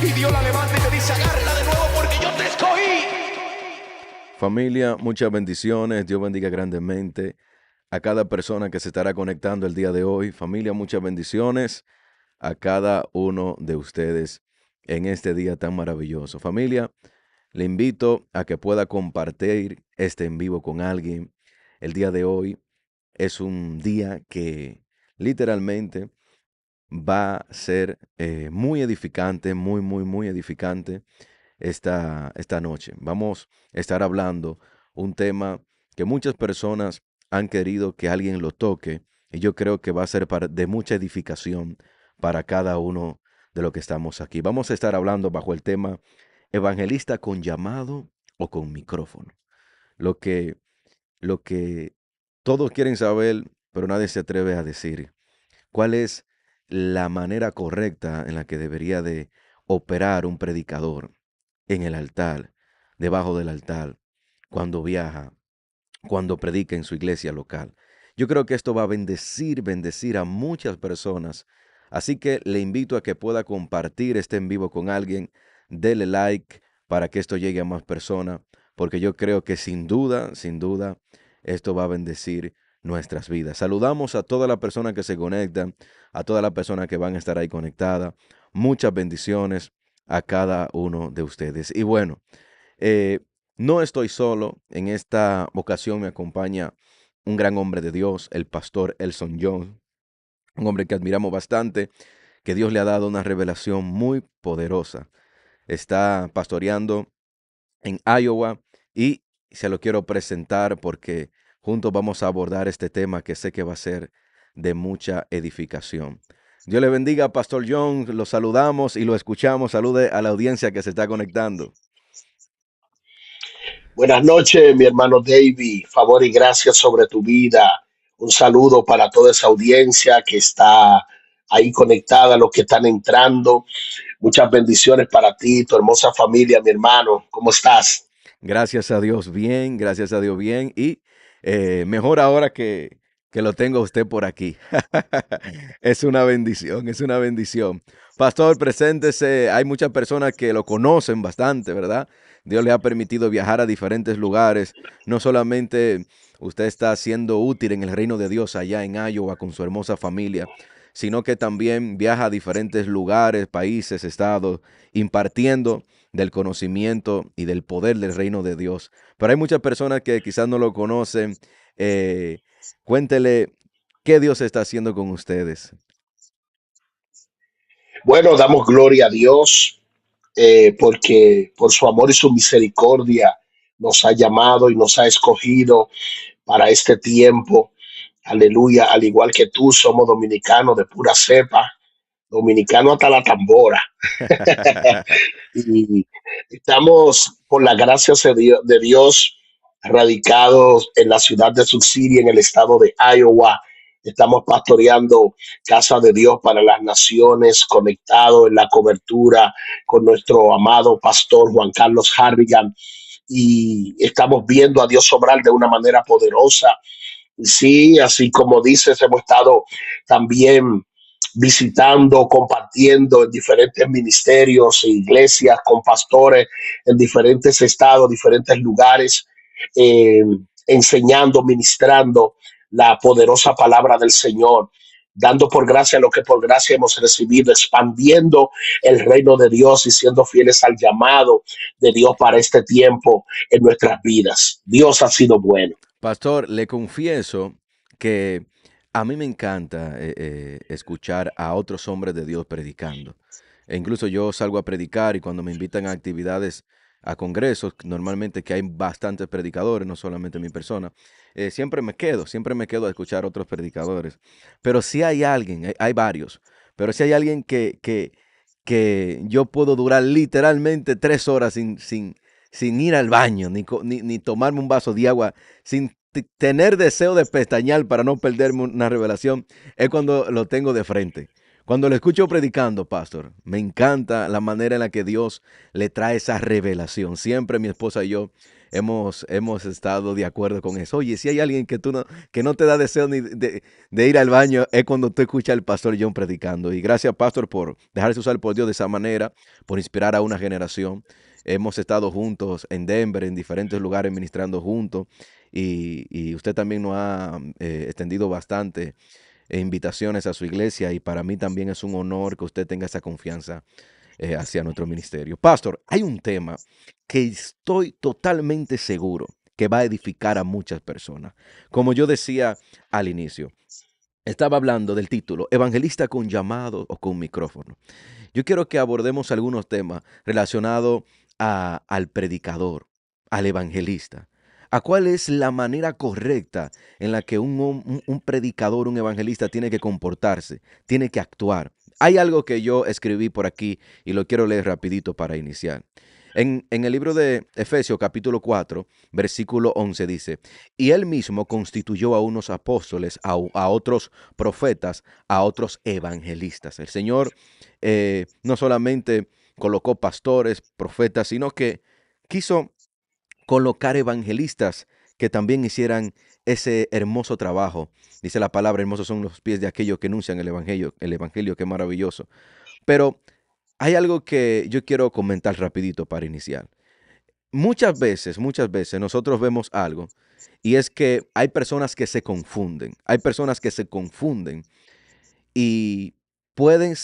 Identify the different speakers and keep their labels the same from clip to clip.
Speaker 1: Y Dios la levanta y te dice, agárrala de nuevo porque yo te escogí.
Speaker 2: Familia, muchas bendiciones. Dios bendiga grandemente a cada persona que se estará conectando el día de hoy. Familia, muchas bendiciones a cada uno de ustedes en este día tan maravilloso. Familia, le invito a que pueda compartir este en vivo con alguien. El día de hoy es un día que literalmente va a ser muy edificante, muy edificante esta noche. Vamos a estar hablando un tema que muchas personas han querido que alguien lo toque y yo creo que va a ser de mucha edificación para cada uno de los que estamos aquí. Vamos a estar hablando bajo el tema evangelista con llamado o con micrófono. Lo que, lo que todos quieren saber, pero nadie se atreve a decir. ¿Cuál es la manera correcta en la que debería de operar un predicador en el altar, debajo del altar, cuando viaja, cuando predica en su iglesia local? Yo creo que esto va a bendecir a muchas personas. Así que le invito a que pueda compartir este en vivo con alguien. Dele like para que esto llegue a más personas, porque yo creo que sin duda, esto va a bendecir nuestras vidas. Saludamos a todas las personas que se conectan, a todas las personas que van a estar ahí conectadas. Muchas bendiciones a cada uno de ustedes. Y bueno, eh, no estoy solo. En esta ocasión me acompaña un gran hombre de Dios, el pastor Elson Jones, un hombre que admiramos bastante, que Dios le ha dado una revelación muy poderosa. Está pastoreando en Iowa y se lo quiero presentar porque juntos vamos a abordar este tema que sé que va a ser de mucha edificación. Dios le bendiga, Pastor John. Lo saludamos y lo escuchamos. Salude a la audiencia que se está conectando.
Speaker 3: Buenas noches, mi hermano David. Favor y gracias sobre tu vida. Un saludo para toda esa audiencia que está ahí conectada, los que están entrando. Muchas bendiciones para ti, tu hermosa familia, mi hermano. ¿Cómo estás?
Speaker 2: Gracias a Dios bien, gracias a Dios bien. Y mejor ahora que lo tengo a usted por aquí. Es una bendición, es una bendición. Pastor, preséntese. Hay muchas personas que lo conocen bastante, ¿verdad? Dios le ha permitido viajar a diferentes lugares. No solamente usted está siendo útil en el reino de Dios allá en Iowa con su hermosa familia, sino que también viaja a diferentes lugares, países, estados, impartiendo del conocimiento y del poder del reino de Dios. Pero hay muchas personas que quizás no lo conocen. Eh, Cuéntele qué Dios está haciendo con ustedes.
Speaker 3: Bueno, damos gloria a Dios porque por su amor y su misericordia nos ha llamado y nos ha escogido para este tiempo. Aleluya, al igual que tú, somos dominicanos de pura cepa, dominicano hasta la tambora. Y estamos, por la gracia de Dios, radicados en la ciudad de Sioux City, en el estado de Iowa. Estamos pastoreando Casa de Dios para las Naciones, conectados en la cobertura con nuestro amado pastor Juan Carlos Harrigan. Y estamos viendo a Dios obrar de una manera poderosa. Y sí, así como dices, hemos estado también visitando, compartiendo en diferentes ministerios e iglesias con pastores en diferentes estados, diferentes lugares, eh, enseñando, ministrando la poderosa palabra del Señor, dando por gracia lo que por gracia hemos recibido, expandiendo el reino de Dios y siendo fieles al llamado de Dios para este tiempo en nuestras vidas. Dios ha sido bueno.
Speaker 2: Pastor, le confieso que a mí me encanta escuchar a otros hombres de Dios predicando. E incluso yo salgo a predicar y cuando me invitan a actividades, a congresos, normalmente que hay bastantes predicadores, no solamente mi persona, siempre me quedo a escuchar a otros predicadores. Pero si hay alguien, hay varios, pero si hay alguien que yo puedo durar literalmente 3 horas sin ir al baño, ni tomarme un vaso de agua, sin tener deseo de pestañear para no perderme una revelación, es cuando lo tengo de frente. Cuando lo escucho predicando, pastor, me encanta la manera en la que Dios le trae esa revelación. Siempre mi esposa y yo hemos estado de acuerdo con eso. Oye, si hay alguien que no te da deseo ni de ir al baño, es cuando tú escuchas al pastor John predicando. Y gracias, pastor, por dejarse usar por Dios de esa manera, por inspirar a una generación. Hemos estado juntos en Denver, en diferentes lugares, ministrando juntos. Y usted también nos ha extendido bastante invitaciones a su iglesia. Y para mí también es un honor que usted tenga esa confianza hacia nuestro ministerio. Pastor, hay un tema que estoy totalmente seguro que va a edificar a muchas personas. Como yo decía al inicio, estaba hablando del título, Evangelista con llamado o con micrófono. Yo quiero que abordemos algunos temas relacionados al predicador, al evangelista. ¿A cuál es la manera correcta en la que un predicador, un evangelista tiene que comportarse, tiene que actuar? Hay algo que yo escribí por aquí y lo quiero leer rapidito para iniciar. En el libro de Efesios capítulo 4, versículo 11 dice, y él mismo constituyó a unos apóstoles, a otros profetas, a otros evangelistas. El Señor no solamente colocó pastores, profetas, sino que quiso colocar evangelistas que también hicieran ese hermoso trabajo. Dice la palabra, hermosos son los pies de aquellos que anuncian el evangelio, qué maravilloso. Pero hay algo que yo quiero comentar rapidito para iniciar. Muchas veces nosotros vemos algo y es que hay personas que se confunden. Hay personas que se confunden y pueden,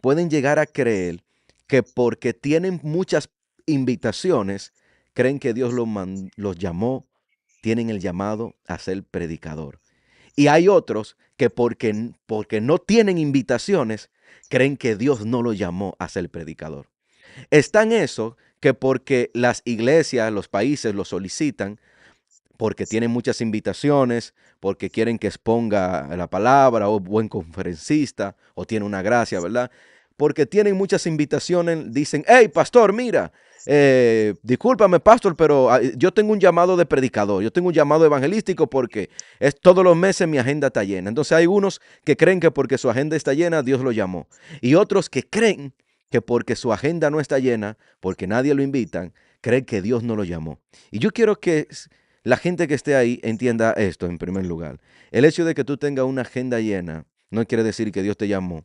Speaker 2: pueden llegar a creer que porque tienen muchas invitaciones, creen que Dios los llamó, tienen el llamado a ser predicador. Y hay otros que porque no tienen invitaciones, creen que Dios no los llamó a ser predicador. Están eso que porque las iglesias, los países lo solicitan, porque tienen muchas invitaciones, porque quieren que exponga la palabra, o buen conferencista, o tiene una gracia, ¿verdad? Porque tienen muchas invitaciones, dicen, hey, pastor, mira, discúlpame, pastor, pero yo tengo un llamado de predicador, yo tengo un llamado evangelístico porque todos los meses mi agenda está llena. Entonces hay unos que creen que porque su agenda está llena, Dios lo llamó. Y otros que creen que porque su agenda no está llena, porque nadie lo invitan, creen que Dios no lo llamó. Y yo quiero que la gente que esté ahí entienda esto en primer lugar. El hecho de que tú tengas una agenda llena no quiere decir que Dios te llamó.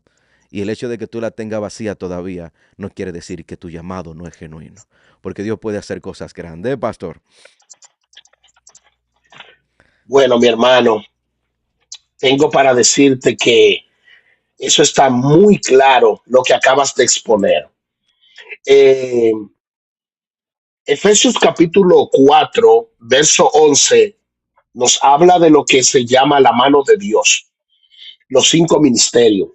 Speaker 2: Y el hecho de que tú la tengas vacía todavía no quiere decir que tu llamado no es genuino. Porque Dios puede hacer cosas grandes, pastor.
Speaker 3: Bueno, mi hermano, tengo para decirte que eso está muy claro lo que acabas de exponer. Eh, Efesios capítulo 4, verso 11, nos habla de lo que se llama la mano de Dios, los 5 ministerios.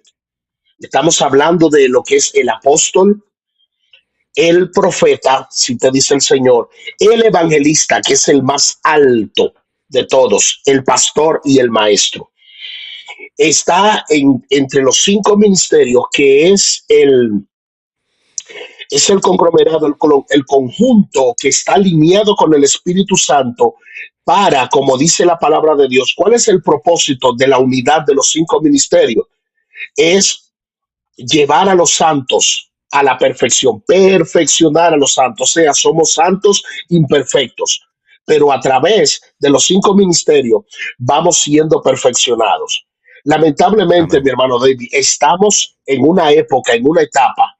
Speaker 3: Estamos hablando de lo que es el apóstol, el profeta, si te dice el Señor, el evangelista, que es el más alto de todos, el pastor y el maestro. Está entre los 5 ministerios, que es el conglomerado, el conjunto que está alineado con el Espíritu Santo para, como dice la palabra de Dios, ¿cuál es el propósito de la unidad de los 5 ministerios? Es llevar a los santos a la perfección, perfeccionar a los santos, o sea, somos santos imperfectos, pero a través de los 5 ministerios vamos siendo perfeccionados. Lamentablemente,
Speaker 2: Amén.
Speaker 3: mi hermano David, estamos en una época, en una etapa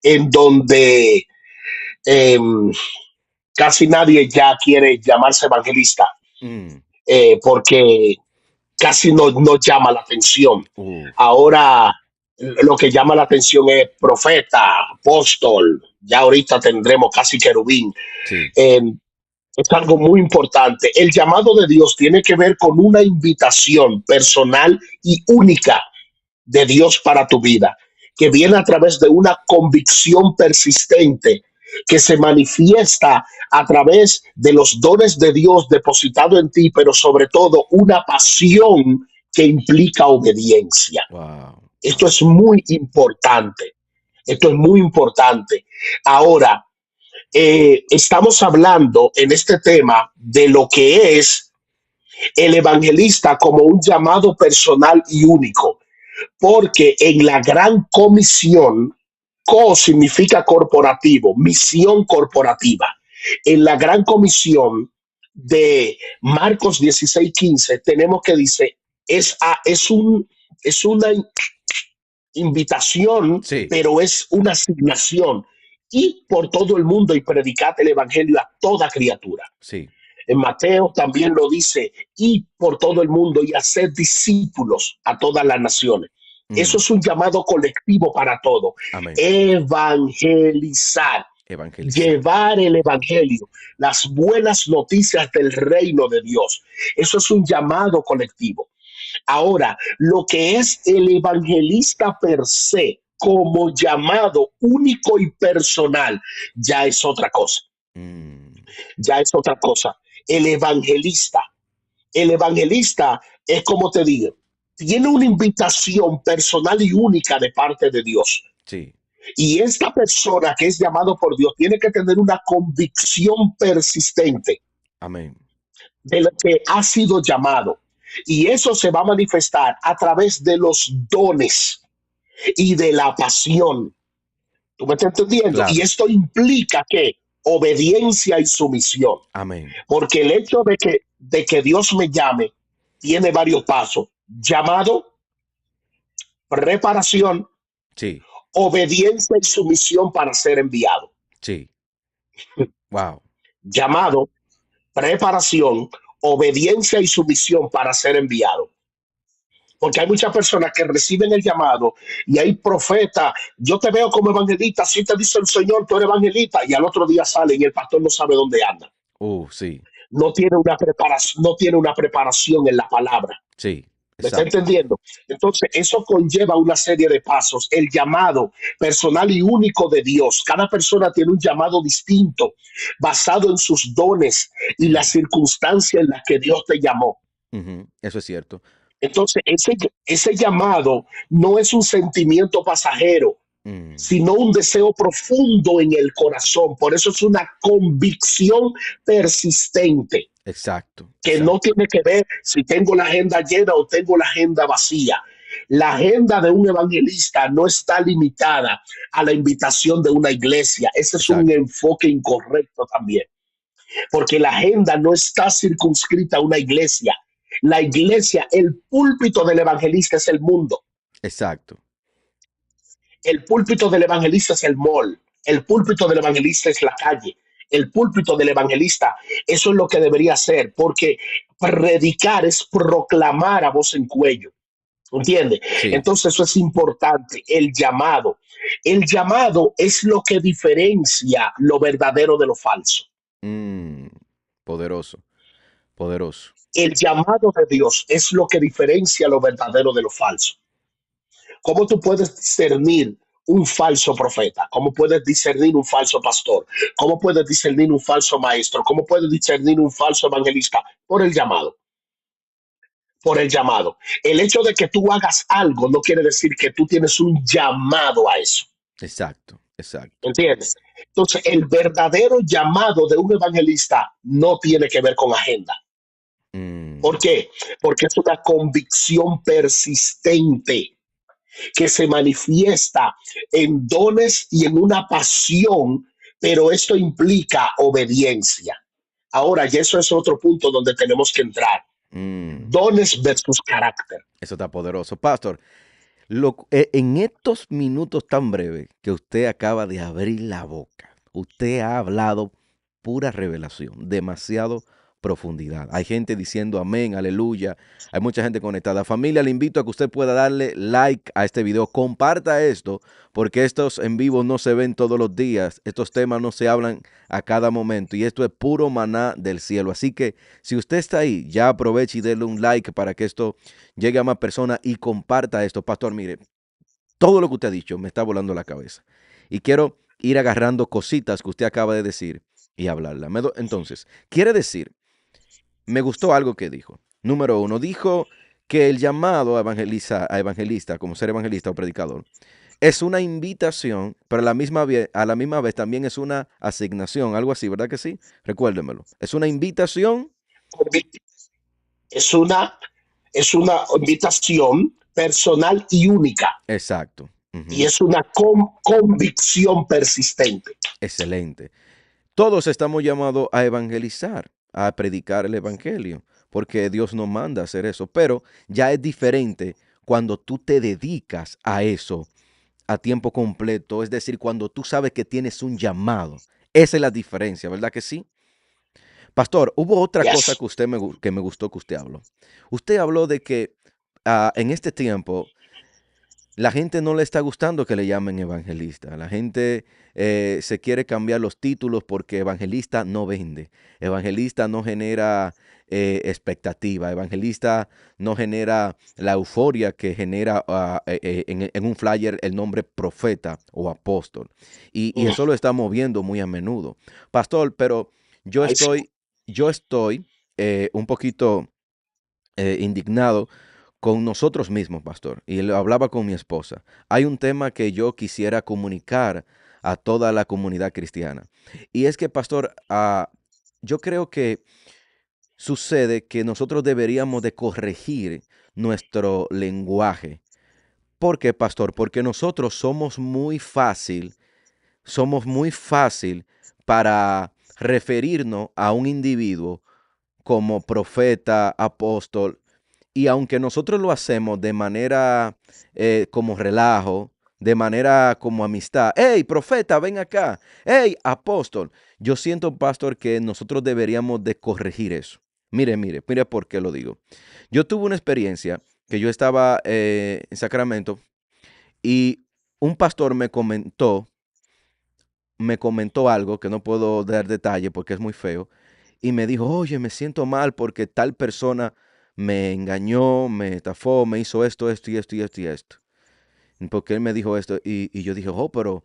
Speaker 3: en donde eh, casi nadie ya quiere llamarse evangelista,
Speaker 2: Mm,
Speaker 3: porque casi no llama la atención.
Speaker 2: uf,
Speaker 3: Ahora lo que llama la atención es profeta, apóstol, ya ahorita tendremos casi querubín.
Speaker 2: sí.
Speaker 3: Eh, es algo muy importante. El llamado de Dios tiene que ver con una invitación personal y única de Dios para tu vida, que viene a través de una convicción persistente que se manifiesta a través de los dones de Dios depositado en ti, pero sobre todo una pasión que implica obediencia.
Speaker 2: Wow.
Speaker 3: Esto
Speaker 2: Wow.
Speaker 3: es muy importante. Esto es muy importante. Ahora, estamos hablando en este tema de lo que es el evangelista como un llamado personal y único, porque en la gran comisión, co significa corporativo, misión corporativa. En la gran comisión de Marcos 16:15 tenemos que dice, es una invitación,
Speaker 2: Sí,
Speaker 3: pero es una asignación. Y por todo el mundo y predicad el evangelio a toda criatura.
Speaker 2: sí.
Speaker 3: En Mateo también lo dice, y por todo el mundo y hacer discípulos a todas las naciones. Eso
Speaker 2: Mm,
Speaker 3: es un llamado colectivo para todo.
Speaker 2: amén.
Speaker 3: Evangelizar,
Speaker 2: Evangelizar.
Speaker 3: llevar el evangelio, las buenas noticias del reino de Dios. Eso es un llamado colectivo. Ahora, lo que es el evangelista per se, como llamado único y personal, ya es otra cosa.
Speaker 2: Mm,
Speaker 3: Ya es otra cosa. El evangelista, el evangelista es como te digo, tiene una invitación personal y única de parte de Dios.
Speaker 2: sí.
Speaker 3: Y esta persona que es llamado por Dios tiene que tener una convicción persistente
Speaker 2: Amén.
Speaker 3: de lo que ha sido llamado. Y eso se va a manifestar a través de los dones y de la pasión. ¿Tú me estás entendiendo? Y
Speaker 2: Claro.
Speaker 3: esto implica que obediencia y sumisión.
Speaker 2: Amén.
Speaker 3: Porque el hecho de que Dios me llame tiene varios pasos. Llamado, preparación,
Speaker 2: Sí,
Speaker 3: obediencia y sumisión para ser enviado.
Speaker 2: sí. Wow.
Speaker 3: Llamado, preparación, obediencia y sumisión para ser enviado. Porque hay muchas personas que reciben el llamado y hay profetas. Yo te veo como evangelista, si te dice el Señor, tú eres evangelista, y al otro día sale y el pastor no sabe dónde anda.
Speaker 2: Sí,
Speaker 3: No tiene una preparación en la palabra.
Speaker 2: sí.
Speaker 3: ¿Me está
Speaker 2: Exacto.
Speaker 3: entendiendo? Entonces, eso conlleva una serie de pasos. El llamado personal y único de Dios. Cada persona tiene un llamado distinto, basado en sus dones y las circunstancias en las que Dios te llamó.
Speaker 2: Ujú, eso es cierto.
Speaker 3: Entonces, ese llamado no es un sentimiento pasajero,
Speaker 2: Mm,
Speaker 3: sino un deseo profundo en el corazón. Por eso es una convicción persistente
Speaker 2: exacto.
Speaker 3: que no
Speaker 2: Exacto.
Speaker 3: tiene que ver si tengo la agenda llena o tengo la agenda vacía. La agenda de un evangelista no está limitada a la invitación de una iglesia. Ese es un
Speaker 2: Exacto.
Speaker 3: enfoque incorrecto también, porque la agenda no está circunscrita a una iglesia. La iglesia, el púlpito del evangelista es el mundo.
Speaker 2: Exacto.
Speaker 3: El púlpito del evangelista es el mall. El púlpito del evangelista es la calle. El púlpito del evangelista, eso es lo que debería ser, porque predicar es proclamar a voz en cuello. ¿Entiendes?
Speaker 2: Sí.
Speaker 3: Entonces eso es importante, el llamado. El llamado es lo que diferencia lo verdadero de lo falso.
Speaker 2: Mm, poderoso. Poderoso.
Speaker 3: El llamado de Dios es lo que diferencia lo verdadero de lo falso. ¿Cómo tú puedes discernir un falso profeta? ¿Cómo puedes discernir un falso pastor? ¿Cómo puedes discernir un falso maestro? ¿Cómo puedes discernir un falso evangelista? Por el llamado. Por el llamado. El hecho de que tú hagas algo no quiere decir que tú tienes un llamado a eso.
Speaker 2: Exacto. Exacto.
Speaker 3: ¿Entiendes? Entonces, el verdadero llamado de un evangelista no tiene que ver con agenda. ¿Por
Speaker 2: Mm,
Speaker 3: qué? Porque es una convicción persistente que se manifiesta en dones y en una pasión, pero esto implica obediencia. Ahora, y eso es otro punto donde tenemos que entrar.
Speaker 2: mm,
Speaker 3: Dones versus carácter.
Speaker 2: eso está poderoso. Pastor, en estos minutos tan breves que usted acaba de abrir la boca, usted ha hablado pura revelación, demasiado profundidad. Hay gente diciendo amén, aleluya. Hay mucha gente conectada. Familia, le invito a que usted pueda darle like a este video. Comparta esto, porque estos en vivo no se ven todos los días. Estos temas no se hablan a cada momento. Y esto es puro maná del cielo. Así que si usted está ahí, ya aproveche y déle un like para que esto llegue a más personas y comparta esto. Pastor, mire, todo lo que usted ha dicho me está volando la cabeza. Y quiero ir agarrando cositas que usted acaba de decir y hablarla. Entonces, quiere decir, me gustó algo que dijo. Número uno, dijo que el llamado a evangelista, como ser evangelista o predicador, es una invitación, pero a la misma vez también es una asignación, algo así, ¿verdad que sí? Recuérdemelo. Es una invitación.
Speaker 3: Es una, es una invitación personal y única.
Speaker 2: Exacto.
Speaker 3: Y
Speaker 2: Ujú.
Speaker 3: es una convicción persistente.
Speaker 2: Excelente. Todos estamos llamados a evangelizar, a predicar el evangelio, porque Dios nos manda a hacer eso, pero ya es diferente cuando tú te dedicas a eso a tiempo completo, es decir, cuando tú sabes que tienes un llamado. Esa es la diferencia, ¿verdad que sí? Pastor, hubo otra cosa
Speaker 3: Yes.
Speaker 2: que que me gustó que usted habló. Usted habló de que en este tiempo la gente no le está gustando que le llamen evangelista. La gente se quiere cambiar los títulos porque evangelista no vende. Evangelista no genera expectativa. Evangelista no genera la euforia que genera en un flyer el nombre profeta o apóstol. Y
Speaker 3: Mm,
Speaker 2: eso lo está moviendo muy a menudo. Pastor, pero yo
Speaker 3: I see.
Speaker 2: estoy, yo estoy un poquito indignado con nosotros mismos, pastor, y lo hablaba con mi esposa. Hay un tema que yo quisiera comunicar a toda la comunidad cristiana. Y es que, pastor, yo creo que sucede que nosotros deberíamos de corregir nuestro lenguaje. ¿Por qué, pastor? Porque nosotros somos muy fácil para referirnos a un individuo como profeta, apóstol, y aunque nosotros lo hacemos de manera como relajo, de manera como amistad, hey, profeta, ven acá, hey, apóstol, yo siento, pastor, que nosotros deberíamos de corregir eso. Mire por qué lo digo. Yo tuve una experiencia que yo estaba en Sacramento y un pastor me comentó algo que no puedo dar detalle porque es muy feo, y me dijo, oye, me siento mal porque tal persona me engañó, me estafó, me hizo esto, esto y esto y esto y esto. Porque él me dijo esto y yo dije, oh, pero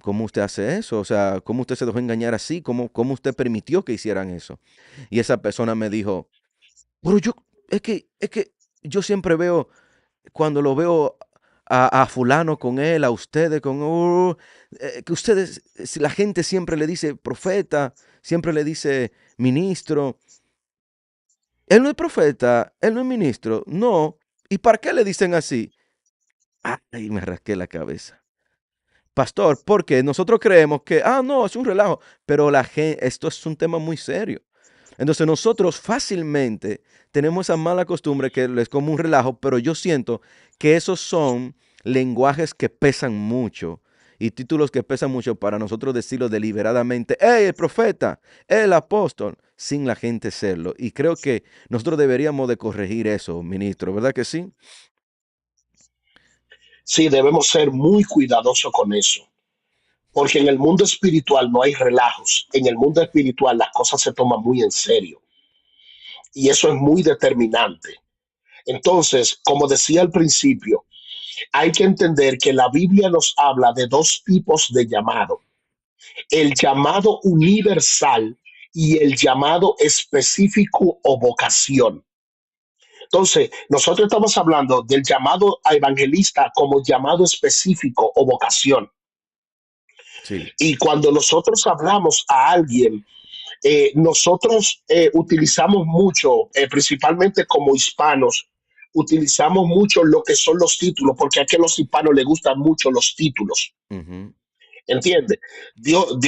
Speaker 2: ¿cómo usted hace eso? O sea, ¿cómo usted se dejó engañar así? ¿Cómo usted permitió que hicieran eso? Y esa persona me dijo, pero es que yo siempre veo cuando lo veo a fulano con él, a ustedes con que ustedes, si la gente siempre le dice profeta, siempre le dice ministro. Él no es profeta, él no es ministro, no. ¿Y para qué le dicen así? Ay, me rasqué la cabeza. Pastor, porque nosotros creemos que, no, es un relajo, pero esto es un tema muy serio. Entonces nosotros fácilmente tenemos esa mala costumbre que es como un relajo, pero yo siento que esos son lenguajes que pesan mucho y títulos que pesan mucho para nosotros decirlo deliberadamente, hey, el profeta, el apóstol, sin la gente serlo. Y creo que nosotros deberíamos de corregir eso, ministro, ¿verdad que sí?
Speaker 3: Sí, debemos ser muy cuidadosos con eso, porque en el mundo espiritual no hay relajos. En el mundo espiritual las cosas se toman muy en serio y eso es muy determinante. Entonces, como decía al principio, hay que entender que la Biblia nos habla de dos tipos de llamado: el llamado universal y el llamado específico o vocación. Entonces, nosotros estamos hablando del llamado a evangelista como llamado específico o vocación.
Speaker 2: Sí.
Speaker 3: Y cuando nosotros hablamos a alguien, nosotros utilizamos mucho, principalmente como hispanos, utilizamos mucho lo que son los títulos, porque aquí a los hispanos les gustan mucho los títulos.
Speaker 2: Ujú.
Speaker 3: ¿Entiendes?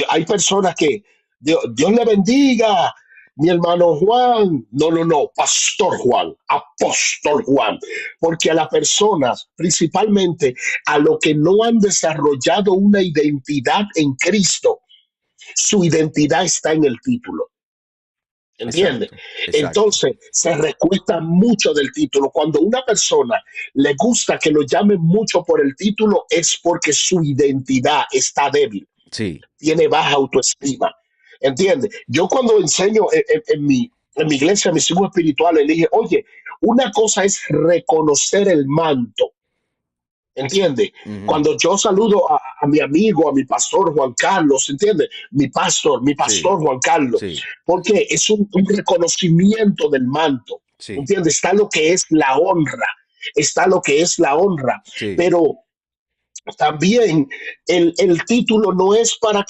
Speaker 3: Hay personas que Dios le bendiga, mi hermano Juan. No, no, no, Pastor Juan, Apóstol Juan. Porque a las personas, principalmente a los que no han desarrollado una identidad en Cristo, su identidad está en el título. ¿Entiendes?
Speaker 2: Exacto, exacto.
Speaker 3: Entonces se recuesta mucho del título. Cuando una persona le gusta que lo llamen mucho por el título, es porque su identidad está débil,
Speaker 2: Sí.
Speaker 3: tiene baja autoestima. ¿Entiendes? Yo cuando enseño en mi iglesia a mis hijos espirituales, le dije, oye, una cosa es reconocer el manto. ¿Entiende?
Speaker 2: Ujú.
Speaker 3: Cuando yo saludo a mi amigo, a mi pastor Juan Carlos, ¿entiende? Mi
Speaker 2: Sí,
Speaker 3: pastor Juan Carlos,
Speaker 2: sí,
Speaker 3: porque es un reconocimiento del manto,
Speaker 2: sí,
Speaker 3: ¿entiende? Está lo que es la honra, está lo que es la honra,
Speaker 2: sí,
Speaker 3: pero también el título no es para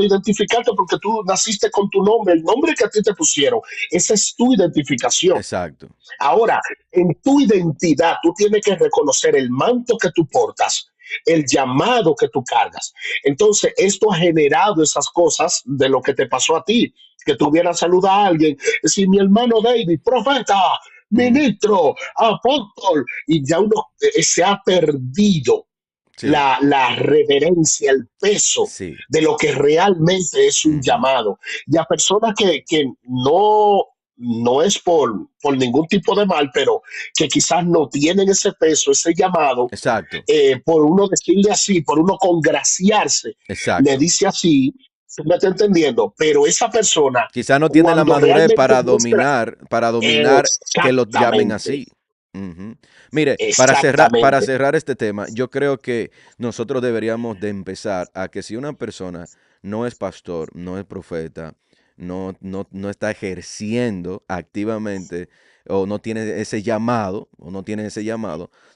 Speaker 3: identificarte porque tú naciste con tu nombre, el nombre que a ti te pusieron, esa es tu identificación.
Speaker 2: exacto.
Speaker 3: Ahora, en tu identidad, tú tienes que reconocer el manto que tú portas el llamado que tú cargas. Entonces, esto ha generado esas cosas de lo que te pasó a ti, que tú hubieras saludado a alguien, decir, mi hermano David, profeta,
Speaker 2: Mm,
Speaker 3: ministro, apóstol, y ya uno se ha perdido
Speaker 2: sí,
Speaker 3: la reverencia, el peso
Speaker 2: sí.
Speaker 3: de lo que realmente es un
Speaker 2: Ujú.
Speaker 3: llamado. Y a personas que no es por ningún tipo de mal, pero que quizás no tienen ese peso, ese llamado,
Speaker 2: Exacto,
Speaker 3: por uno decirle así, por uno congraciarse, le
Speaker 2: exacto.
Speaker 3: dice así, tú me estás entendiendo, pero esa persona,
Speaker 2: Quizá no tiene la
Speaker 3: cuando
Speaker 2: madurez
Speaker 3: realmente muestra
Speaker 2: para dominar que lo llamen
Speaker 3: exactamente,
Speaker 2: así. Ujú. Mire, para
Speaker 3: exactamente,
Speaker 2: cerrar este tema, yo creo que nosotros deberíamos de empezar a que si una persona no es pastor, no es profeta, no está ejerciendo activamente o no tiene ese llamado,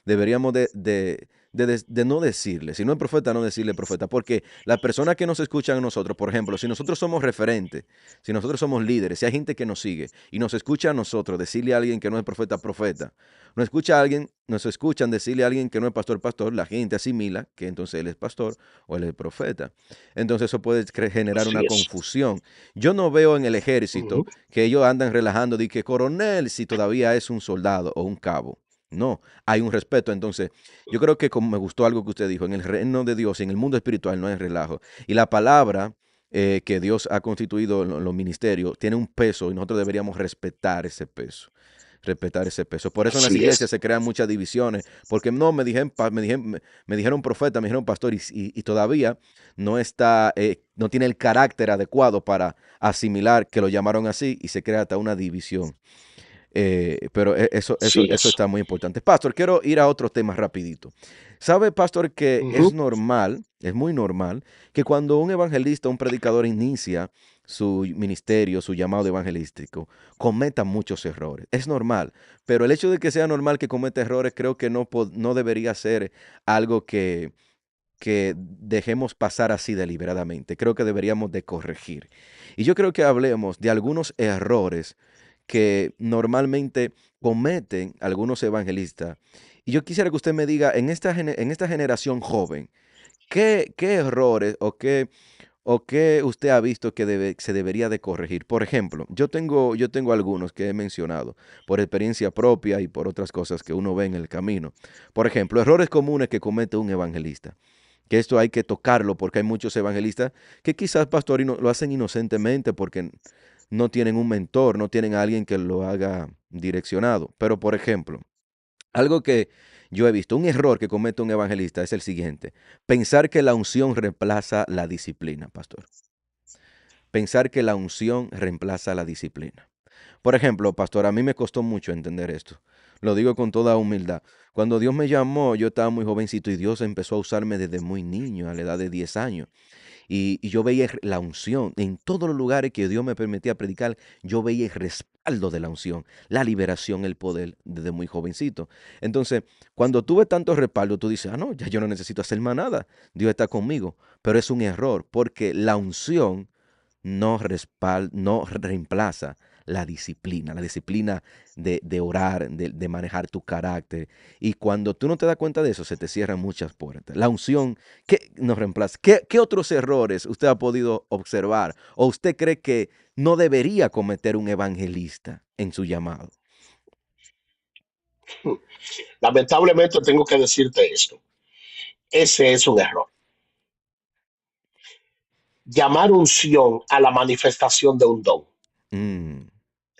Speaker 2: deberíamos de no decirle, si no es profeta, no decirle profeta, porque las personas que nos escuchan a nosotros, por ejemplo, si nosotros somos referentes, si nosotros somos líderes, si hay gente que nos sigue y nos escucha a nosotros decirle a alguien que no es profeta, profeta, nos escuchan decirle a alguien que no es pastor, pastor, la gente asimila que entonces él es pastor o él es profeta. Entonces eso puede generar una
Speaker 3: así es.
Speaker 2: confusión. Yo no veo en el ejército
Speaker 3: Ujú,
Speaker 2: que ellos andan relajando de que coronel si todavía es un soldado o un cabo. No, hay un respeto. Entonces, yo creo que como me gustó algo que usted dijo, en el reino de Dios y en el mundo espiritual no hay relajo. Y la palabra que Dios ha constituido en los ministerios tiene un peso y nosotros deberíamos respetar ese peso. Respetar ese peso. Por eso en las
Speaker 3: así
Speaker 2: iglesias
Speaker 3: es.
Speaker 2: se crean muchas divisiones, porque no me dijeron profeta, me dijeron pastor, y todavía no está, no tiene el carácter adecuado para asimilar que lo llamaron así y se crea hasta una división. Pero
Speaker 3: Así
Speaker 2: eso
Speaker 3: es.
Speaker 2: está muy importante. Pastor, quiero ir a otro tema rapidito. ¿Sabe, pastor, que es
Speaker 3: Ujú.
Speaker 2: normal, es muy normal, que cuando un evangelista, un predicador inicia su ministerio, su llamado evangelístico, cometa muchos errores? Es normal, pero el hecho de que sea normal que cometa errores creo que no debería ser algo que dejemos pasar así deliberadamente. Creo que deberíamos de corregir. Y yo creo que hablemos de algunos errores que normalmente cometen algunos evangelistas. Y yo quisiera que usted me diga, en esta generación joven, ¿qué errores o qué usted ha visto que se debería de corregir? Por ejemplo, yo tengo algunos que he mencionado por experiencia propia y por otras cosas que uno ve en el camino. Por ejemplo, errores comunes que comete un evangelista, que esto hay que tocarlo porque hay muchos evangelistas que quizás, pastor, lo hacen inocentemente porque no tienen un mentor, no tienen a alguien que lo haga direccionado. Pero, por ejemplo, algo que yo he visto, un error que comete un evangelista es el siguiente: pensar que la unción reemplaza la disciplina, pastor. Pensar que la unción reemplaza la disciplina. Por ejemplo, pastor, a mí me costó mucho entender esto. Lo digo con toda humildad. Cuando Dios me llamó, yo estaba muy jovencito y Dios empezó a usarme desde muy niño, a la edad de 10 años. Y yo veía la unción en todos los lugares que Dios me permitía predicar. Yo veía el respaldo de la unción, la liberación, el poder desde muy jovencito. Entonces, cuando tuve tanto respaldo, tú dices, ah, no, ya yo no necesito hacer más nada. Dios está conmigo. Pero es un error porque la unción no reemplaza la disciplina de orar, de manejar tu carácter. Y cuando tú no te das cuenta de eso, se te cierran muchas puertas. La unción, ¿qué nos reemplaza? ¿Qué otros errores usted ha podido observar o usted cree que no debería cometer un evangelista en su llamado?
Speaker 3: Lamentablemente tengo que decirte esto. Ese es un error. Llamar unción a la manifestación de un don.
Speaker 2: Mm,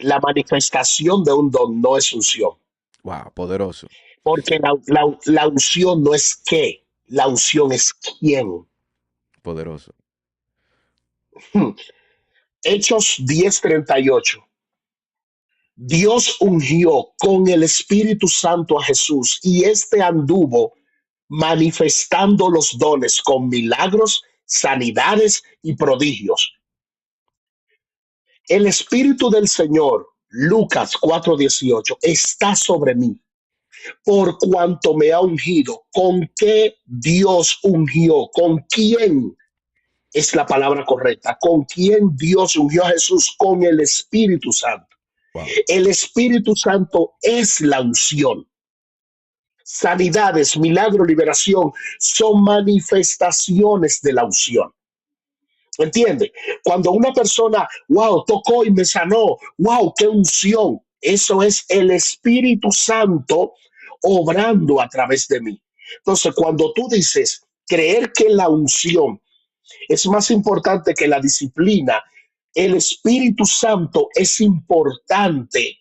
Speaker 3: La manifestación de un don no es unción,
Speaker 2: wow, poderoso,
Speaker 3: porque la unción no es qué, la unción es quién.
Speaker 2: poderoso.
Speaker 3: Hechos 10:38. Dios ungió con el Espíritu Santo a Jesús y éste anduvo manifestando los dones con milagros, sanidades y prodigios. El Espíritu del Señor, Lucas 4:18, está sobre mí por cuanto me ha ungido. ¿Con qué Dios ungió? ¿Con quién es la palabra correcta? ¿Con quién Dios ungió a Jesús? Con el Espíritu Santo.
Speaker 2: Wow.
Speaker 3: El Espíritu Santo es la unción. sanidades, milagro, liberación, son manifestaciones de la unción. ¿Entiende? Cuando una persona, wow, tocó y me sanó, wow, qué unción. Eso es el Espíritu Santo obrando a través de mí. Entonces, cuando tú dices creer que la unción es más importante que la disciplina, el Espíritu Santo es importante,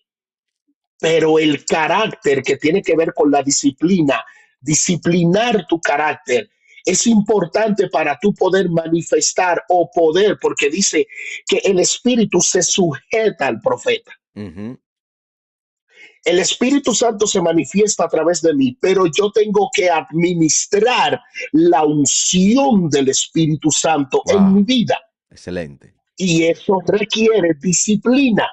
Speaker 3: pero el carácter que tiene que ver con la disciplina, disciplinar tu carácter, es importante para tú poder manifestar o poder, porque dice que el Espíritu se sujeta al profeta.
Speaker 2: Ujú.
Speaker 3: El Espíritu Santo se manifiesta a través de mí, pero yo tengo que administrar la unción del Espíritu Santo en mi
Speaker 2: Wow,
Speaker 3: vida.
Speaker 2: excelente.
Speaker 3: Y eso requiere disciplina.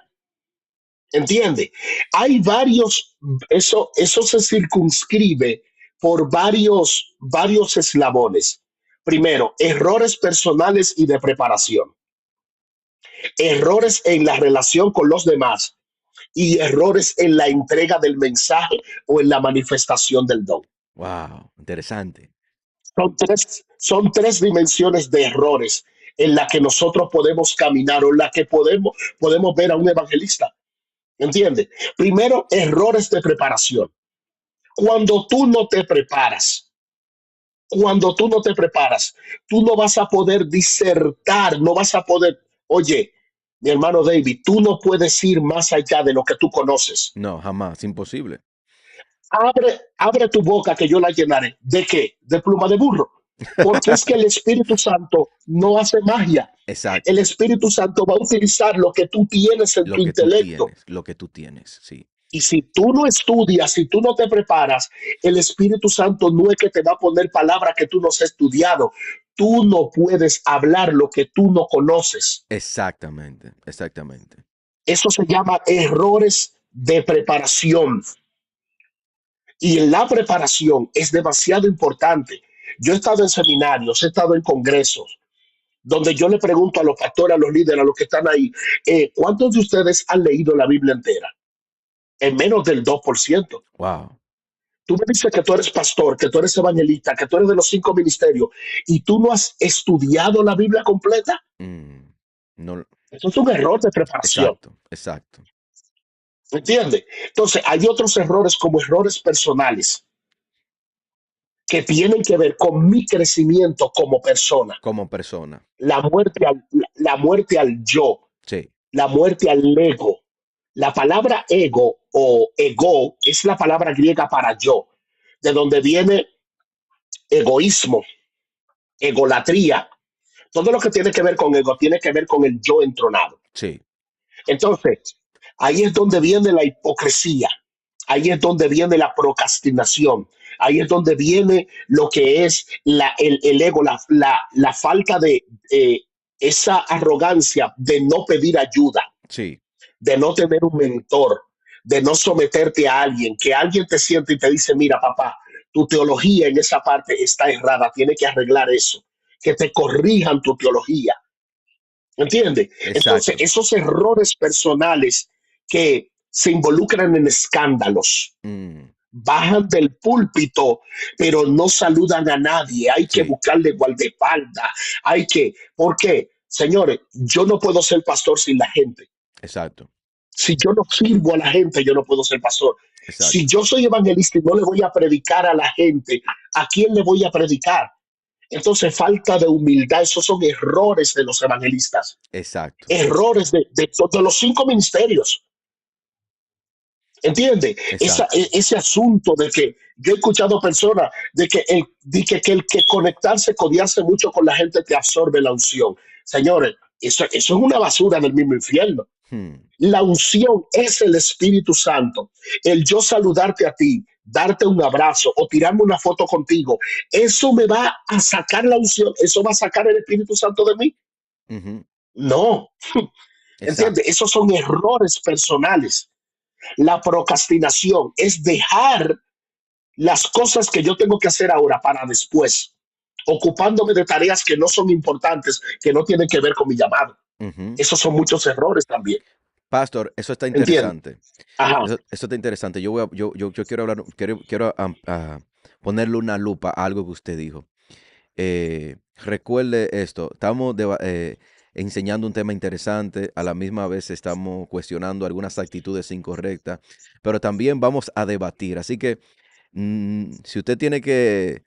Speaker 3: ¿Entiende? Hay varios, eso se circunscribe por varios eslabones. Primero, errores personales y de preparación, errores en la relación con los demás y errores en la entrega del mensaje o en la manifestación del don.
Speaker 2: Wow, interesante.
Speaker 3: Son tres dimensiones de errores en la que nosotros podemos caminar o en la que podemos ver a un evangelista. ¿Entiendes? Primero, errores de preparación. Cuando tú no te preparas, cuando tú no te preparas, tú no vas a poder disertar, no vas a poder, oye, mi hermano David, tú no puedes ir más allá de lo que tú conoces.
Speaker 2: No, jamás, imposible.
Speaker 3: Abre tu boca que yo la llenaré. ¿De qué? De pluma de burro. Porque es que el Espíritu Santo no hace magia. El
Speaker 2: Exacto.
Speaker 3: Espíritu Santo va a utilizar lo que tú tienes en tu intelecto.
Speaker 2: Lo que tú tienes, sí.
Speaker 3: Y si tú no estudias, si tú no te preparas, el Espíritu Santo no es que te va a poner palabras que tú no has estudiado. Tú no puedes hablar lo que tú no conoces.
Speaker 2: Exactamente, exactamente.
Speaker 3: Eso se llama errores de preparación. Y la preparación es demasiado importante. Yo he estado en seminarios, he estado en congresos, donde yo le pregunto a los pastores, a los líderes, a los que están ahí, ¿cuántos de ustedes han leído la Biblia entera? En menos del 2%.
Speaker 2: Wow.
Speaker 3: Tú me dices que tú eres pastor, que tú eres evangelista, que tú eres de los 5 ministerios y tú no has estudiado la Biblia completa.
Speaker 2: No,
Speaker 3: Eso es un error de preparación.
Speaker 2: exacto, exacto.
Speaker 3: ¿Entiendes? Entonces, hay otros errores como errores personales que tienen que ver con mi crecimiento como persona.
Speaker 2: Como persona.
Speaker 3: La muerte al yo,
Speaker 2: Sí,
Speaker 3: la muerte al ego. La palabra ego o ego es la palabra griega para yo, de donde viene egoísmo, egolatría. Todo lo que tiene que ver con ego tiene que ver con el yo entronado.
Speaker 2: sí,
Speaker 3: Entonces, ahí es donde viene la hipocresía, ahí es donde viene la procrastinación, ahí es donde viene lo que es el ego, la falta de esa arrogancia de no pedir ayuda,
Speaker 2: sí,
Speaker 3: de no tener un mentor, de no someterte a alguien, que alguien te siente y te dice, mira, papá, tu teología en esa parte está errada, tiene que arreglar eso, que te corrijan tu teología. ¿Entiendes? Entonces,
Speaker 2: exacto.
Speaker 3: esos errores personales que se involucran en escándalos,
Speaker 2: Mm,
Speaker 3: bajan del púlpito, pero no saludan a nadie. Hay que
Speaker 2: sí,
Speaker 3: buscarle guardaespaldas. ¿Por qué? Señores, yo no puedo ser pastor sin la gente.
Speaker 2: exacto,
Speaker 3: Si yo no sirvo a la gente, yo no puedo ser pastor. Si
Speaker 2: exacto,
Speaker 3: yo soy evangelista y no le voy a predicar a la gente, ¿a quién le voy a predicar? Entonces, falta de humildad, esos son errores de los evangelistas,
Speaker 2: exacto.
Speaker 3: errores de los 5 ministerios. ¿Entiende?
Speaker 2: Exacto.
Speaker 3: Ese asunto de que yo he escuchado personas de que el que conectarse, codiarse mucho con la gente te absorbe la unción. Señores, eso es una basura del mismo infierno.
Speaker 2: Hmm,
Speaker 3: La unción es el Espíritu Santo. El yo saludarte a ti, darte un abrazo o tirarme una foto contigo, eso me va a sacar la unción, eso va a sacar el Espíritu Santo de mí.
Speaker 2: ujú,
Speaker 3: No, ¿entiendes?
Speaker 2: exacto,
Speaker 3: Esos son errores personales. La procrastinación es dejar las cosas que yo tengo que hacer ahora para después, ocupándome de tareas que no son importantes, que no tienen que ver con mi llamado.
Speaker 2: ujú.
Speaker 3: Esos son muchos errores también.
Speaker 2: Pastor, eso está
Speaker 3: ¿Entiendes?
Speaker 2: interesante.
Speaker 3: Ajá.
Speaker 2: Eso está interesante. Yo quiero hablar, quiero ponerle una lupa a algo que usted dijo. Recuerde esto, estamos enseñando un tema interesante, a la misma vez estamos cuestionando algunas actitudes incorrectas, pero también vamos a debatir. Así que si usted tiene que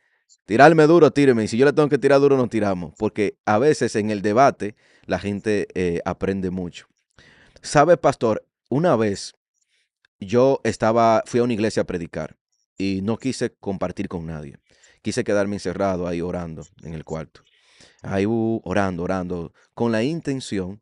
Speaker 2: tirarme duro, tíreme. Y si yo le tengo que tirar duro, nos tiramos. Porque a veces en el debate la gente aprende mucho. ¿Sabe, pastor? Una vez fui a una iglesia a predicar y no quise compartir con nadie. Quise quedarme encerrado ahí orando en el cuarto. Ahí orando, orando, con la intención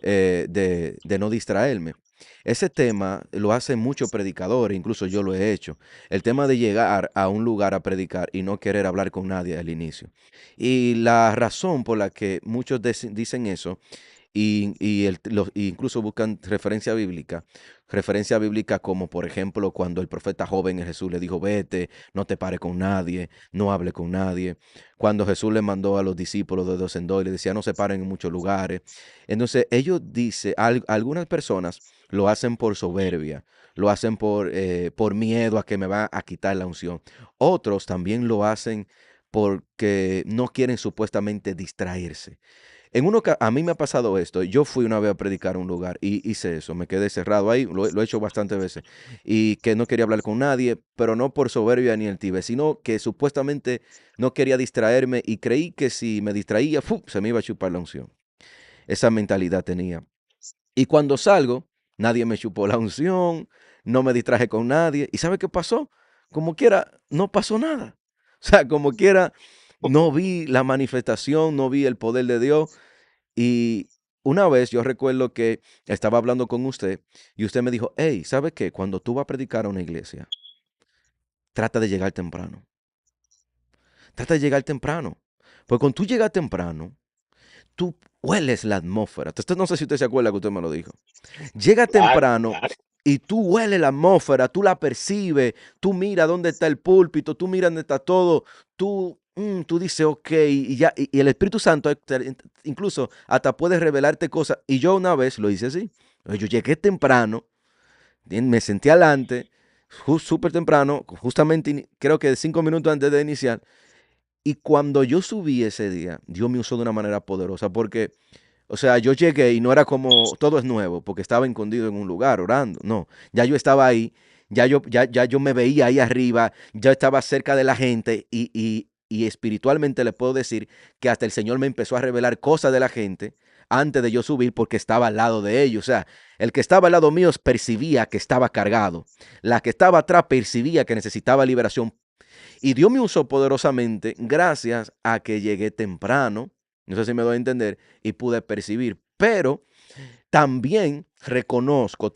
Speaker 2: de no distraerme. Ese tema lo hacen muchos predicadores, incluso yo lo he hecho. El tema de llegar a un lugar a predicar y no querer hablar con nadie al inicio. Y la razón por la que muchos dicen eso y incluso buscan referencia bíblica como por ejemplo cuando el profeta joven Jesús le dijo, vete, no te pares con nadie, no hable con nadie. Cuando Jesús le mandó a los discípulos de dos en dos y le decía, no se paren en muchos lugares. Entonces ellos dicen, algunas personas lo hacen por soberbia, lo hacen por miedo a que me va a quitar la unción. Otros también lo hacen porque no quieren supuestamente distraerse. A mí me ha pasado esto. Yo fui una vez a predicar a un lugar y hice eso. Me quedé cerrado ahí. Lo he hecho bastantes veces. Y que no quería hablar con nadie, pero no por soberbia ni altivez, sino que supuestamente no quería distraerme y creí que si me distraía, ¡fu! Se me iba a chupar la unción. Esa mentalidad tenía. Y cuando salgo, nadie me chupó la unción, no me distraje con nadie. ¿Y sabe qué pasó? Como quiera, no pasó nada. O sea, como quiera, no vi la manifestación, no vi el poder de Dios. Y una vez yo recuerdo que estaba hablando con usted y usted me dijo, hey, ¿sabe qué? Cuando tú vas a predicar a una iglesia, trata de llegar temprano. Trata de llegar temprano. Porque cuando tú llegas temprano, tú hueles la atmósfera. No sé si usted se acuerda que usted me lo dijo. Llega
Speaker 3: Claro,
Speaker 2: temprano
Speaker 3: claro.
Speaker 2: y tú hueles la atmósfera, tú la percibes, tú miras dónde está el púlpito, tú miras dónde está todo, tú dices, ok, y el Espíritu Santo incluso hasta puede revelarte cosas. Y yo una vez lo hice así. Yo llegué temprano, me senté adelante, súper temprano, justamente creo que 5 minutos antes de iniciar. Y cuando yo subí ese día, Dios me usó de una manera poderosa porque o sea, yo llegué y no era como todo es nuevo, porque estaba escondido en un lugar orando. No, ya yo estaba ahí, ya yo me veía ahí arriba, ya estaba cerca de la gente y espiritualmente le puedo decir que hasta el Señor me empezó a revelar cosas de la gente antes de yo subir porque estaba al lado de ellos. O sea, el que estaba al lado mío percibía que estaba cargado. La que estaba atrás percibía que necesitaba liberación. Y Dios me usó poderosamente gracias a que llegué temprano, no sé si me doy a entender, y pude percibir. Pero también reconozco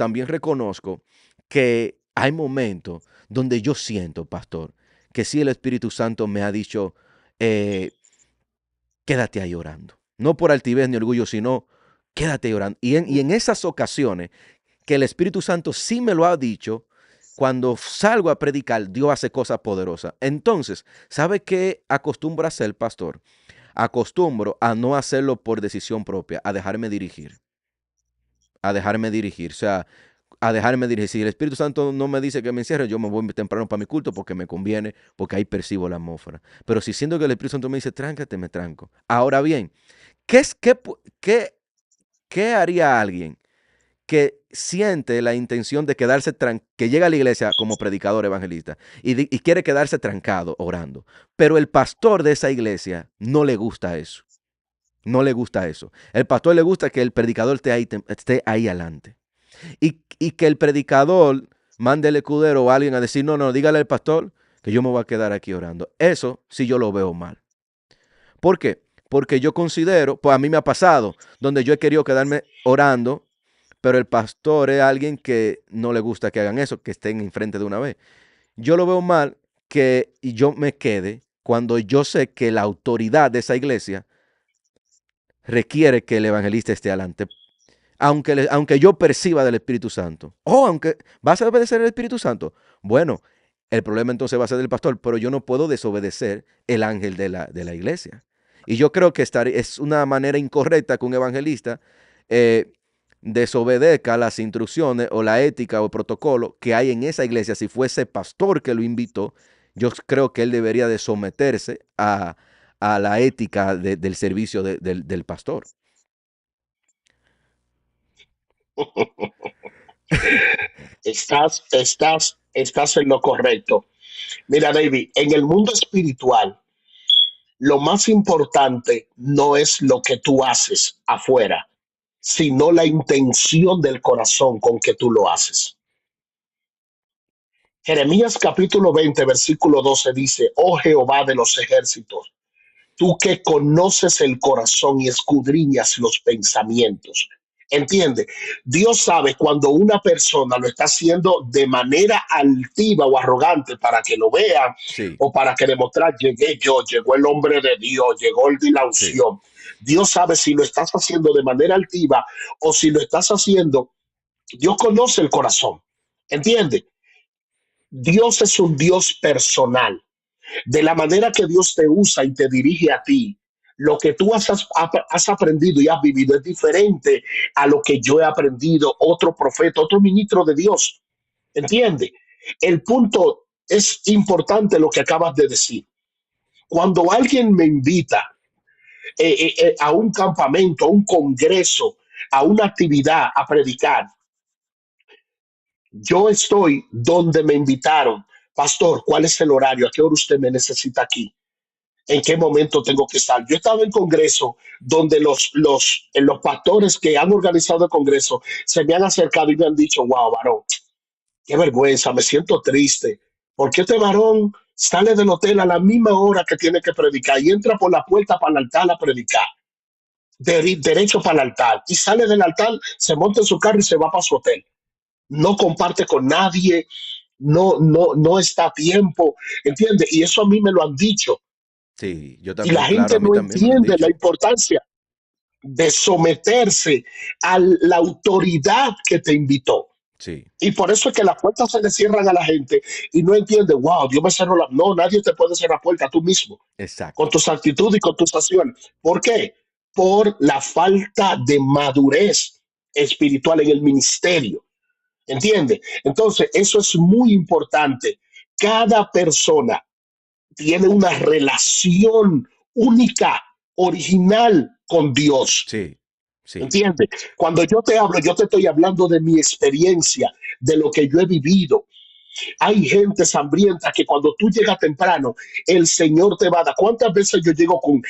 Speaker 2: que hay momentos donde yo siento, pastor, que sí el Espíritu Santo me ha dicho, eh, quédate ahí orando. No por altivez ni orgullo, sino quédate ahí orando. Y en esas ocasiones que el Espíritu Santo sí me lo ha dicho, cuando salgo a predicar, Dios hace cosas poderosas. Entonces, ¿sabe qué acostumbra hacer, pastor? Acostumbro a no hacerlo por decisión propia, a dejarme dirigir. A dejarme dirigir. O sea, a dejarme dirigir. Si el Espíritu Santo no me dice que me encierre, yo me voy temprano para mi culto porque me conviene, porque ahí percibo la atmósfera. Pero si siento que el Espíritu Santo me dice, tráncate, me tranco. Ahora bien, ¿qué, es, qué, qué, qué haría alguien que siente la intención de que llega a la iglesia como predicador evangelista y quiere quedarse trancado orando? Pero el pastor de esa iglesia no le gusta eso. No le gusta eso. El pastor le gusta que el predicador esté ahí adelante. Y que el predicador mande el escudero o a alguien a decir, no, no, dígale al pastor que yo me voy a quedar aquí orando. Eso sí yo lo veo mal. ¿Por qué? Porque yo considero, pues a mí me ha pasado, donde yo he querido quedarme orando, pero el pastor es alguien que no le gusta que hagan eso, que estén enfrente de una vez. Yo lo veo mal que yo me quede cuando yo sé que la autoridad de esa iglesia requiere que el evangelista esté adelante, aunque yo perciba del Espíritu Santo. O aunque vas a obedecer el Espíritu Santo. Bueno, el problema entonces va a ser del pastor, pero yo no puedo desobedecer el ángel de la iglesia. Y yo creo que es una manera incorrecta que un evangelista desobedezca las instrucciones o la ética o el protocolo que hay en esa iglesia, si fuese pastor que lo invitó, yo creo que él debería de someterse a la ética del servicio del pastor.
Speaker 3: Estás en lo correcto. Mira, David, en el mundo espiritual, lo más importante no es lo que tú haces afuera, sino la intención del corazón con que tú lo haces. Jeremías capítulo 20, versículo 12 dice, oh Jehová de los ejércitos, tú que conoces el corazón y escudriñas los pensamientos. Entiende, Dios sabe cuando una persona lo está haciendo de manera altiva o arrogante para que lo vean
Speaker 2: Sí,
Speaker 3: o para que demostrar, llegué yo, llegó el hombre de Dios, llegó el de la
Speaker 2: sí,
Speaker 3: unción. Dios sabe si lo estás haciendo de manera altiva o si lo estás haciendo, Dios conoce el corazón. Entiende, Dios es un Dios personal. De la manera que Dios te usa y te dirige a ti, lo que tú has aprendido y has vivido es diferente a lo que yo he aprendido, otro profeta, otro ministro de Dios. ¿Entiende? El punto es importante lo que acabas de decir. Cuando alguien me invita a un campamento, a un congreso, a una actividad, a predicar, yo estoy donde me invitaron. Pastor, ¿cuál es el horario? ¿A qué hora usted me necesita aquí? ¿En qué momento tengo que estar? Yo he estado en congreso donde los pastores que han organizado el congreso se me han acercado y me han dicho, wow, varón, qué vergüenza, me siento triste. Porque este varón sale del hotel a la misma hora que tiene que predicar y entra por la puerta para el altar a predicar, derecho para el altar, y sale del altar, se monta en su carro y se va para su hotel. No comparte con nadie, no está a tiempo, ¿entiendes? Y eso a mí me lo han dicho.
Speaker 2: sí, yo
Speaker 3: Y la
Speaker 2: también, claro,
Speaker 3: gente
Speaker 2: a mí
Speaker 3: no
Speaker 2: también me lo han
Speaker 3: entiende la
Speaker 2: dicho.
Speaker 3: importancia de someterse a la autoridad que te invitó.
Speaker 2: Sí,
Speaker 3: Y por eso es que las puertas se le cierran a la gente y no entiende, wow, Dios me cerró la... No, nadie te puede cerrar la puerta, tú mismo, con
Speaker 2: exacto.
Speaker 3: tus actitudes y con tus acciones. ¿Por qué? Por la falta de madurez espiritual en el ministerio. ¿Entiende? Entonces, eso es muy importante. Cada persona tiene una relación única, original con Dios.
Speaker 2: Sí, sí,
Speaker 3: ¿Entiendes? Cuando yo te hablo, yo te estoy hablando de mi experiencia, de lo que yo he vivido. Hay gente hambrienta que cuando tú llegas temprano, el Señor te va a dar. ¿Cuántas veces yo llego con,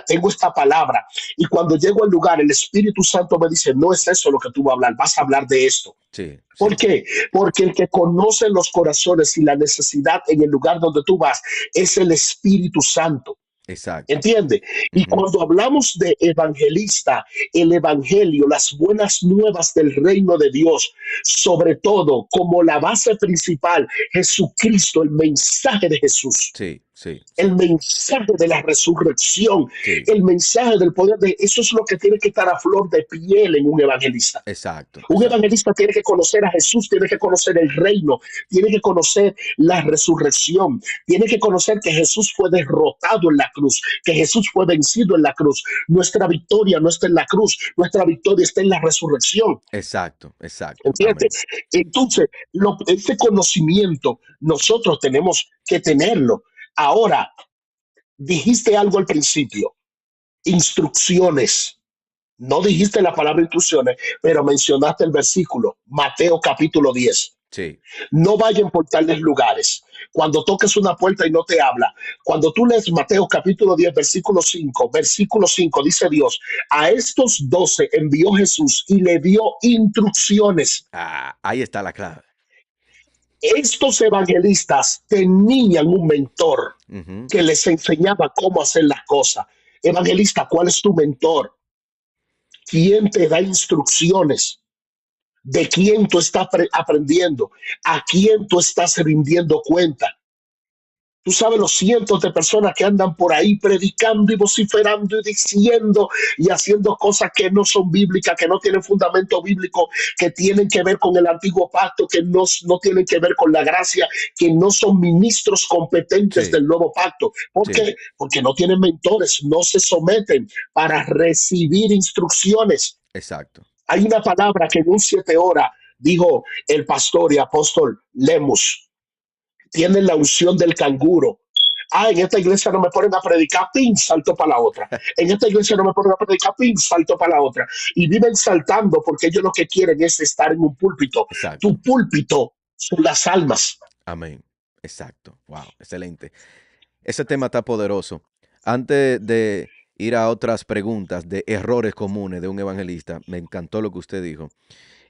Speaker 3: tengo esta palabra, y cuando llego al lugar, el Espíritu Santo me dice, no es eso lo que tú vas a hablar, vas a hablar de esto?
Speaker 2: sí,
Speaker 3: ¿Por
Speaker 2: sí,
Speaker 3: qué? Porque el que conoce los corazones y la necesidad en el lugar donde tú vas es el Espíritu Santo.
Speaker 2: exacto.
Speaker 3: ¿Entiende? Y
Speaker 2: Ujú.
Speaker 3: cuando hablamos de evangelista, el evangelio, las buenas nuevas del reino de Dios, sobre todo como la base principal, Jesucristo, el mensaje de Jesús,
Speaker 2: Sí, sí,
Speaker 3: el
Speaker 2: sí,
Speaker 3: mensaje de la resurrección,
Speaker 2: sí,
Speaker 3: el mensaje del poder de eso es lo que tiene que estar a flor de piel en un evangelista.
Speaker 2: exacto,
Speaker 3: Un
Speaker 2: exacto.
Speaker 3: evangelista tiene que conocer a Jesús, tiene que conocer el reino, tiene que conocer la resurrección, tiene que conocer que Jesús fue derrotado en la cruz, que Jesús fue vencido en la cruz. Nuestra victoria no está en la cruz, nuestra victoria está en la resurrección.
Speaker 2: Exacto, exacto. Amén.
Speaker 3: ¿Entiendes? Entonces, este conocimiento nosotros tenemos que tenerlo. Ahora, dijiste algo al principio, instrucciones. No dijiste la palabra instrucciones, pero mencionaste el versículo, Mateo capítulo 10.
Speaker 2: Sí,
Speaker 3: No vayan por tales lugares. Cuando toques una puerta y no te habla. Cuando tú lees Mateo capítulo 10, versículo 5 dice Dios, a estos 12 envió Jesús y le dio instrucciones.
Speaker 2: ahí está la clave.
Speaker 3: Estos evangelistas tenían un mentor
Speaker 2: Ujú.
Speaker 3: que les enseñaba cómo hacer las cosas. Evangelista, ¿cuál es tu mentor? ¿Quién te da instrucciones? ¿De quién tú estás aprendiendo? ¿A quién tú estás rindiendo cuenta? Tú sabes los cientos de personas que andan por ahí predicando y vociferando y diciendo y haciendo cosas que no son bíblicas, que no tienen fundamento bíblico, que tienen que ver con el antiguo pacto, que no tienen que ver con la gracia, que no son ministros competentes
Speaker 2: Sí,
Speaker 3: del nuevo pacto. ¿Por
Speaker 2: sí,
Speaker 3: qué? Porque no tienen mentores, no se someten para recibir instrucciones.
Speaker 2: exacto.
Speaker 3: Hay una palabra que en un 7 horas dijo el pastor y apóstol Lemus, tienen la unción del canguro. Ah, en esta iglesia no me ponen a predicar, pin, salto para la otra. En esta iglesia no me ponen a predicar, pin, salto para la otra. Y viven saltando porque ellos lo que quieren es estar en un púlpito.
Speaker 2: Exacto.
Speaker 3: Tu púlpito son las almas.
Speaker 2: Amén. Exacto. Wow, excelente. Ese tema está poderoso. Antes de ir a otras preguntas de errores comunes de un evangelista, me encantó lo que usted dijo.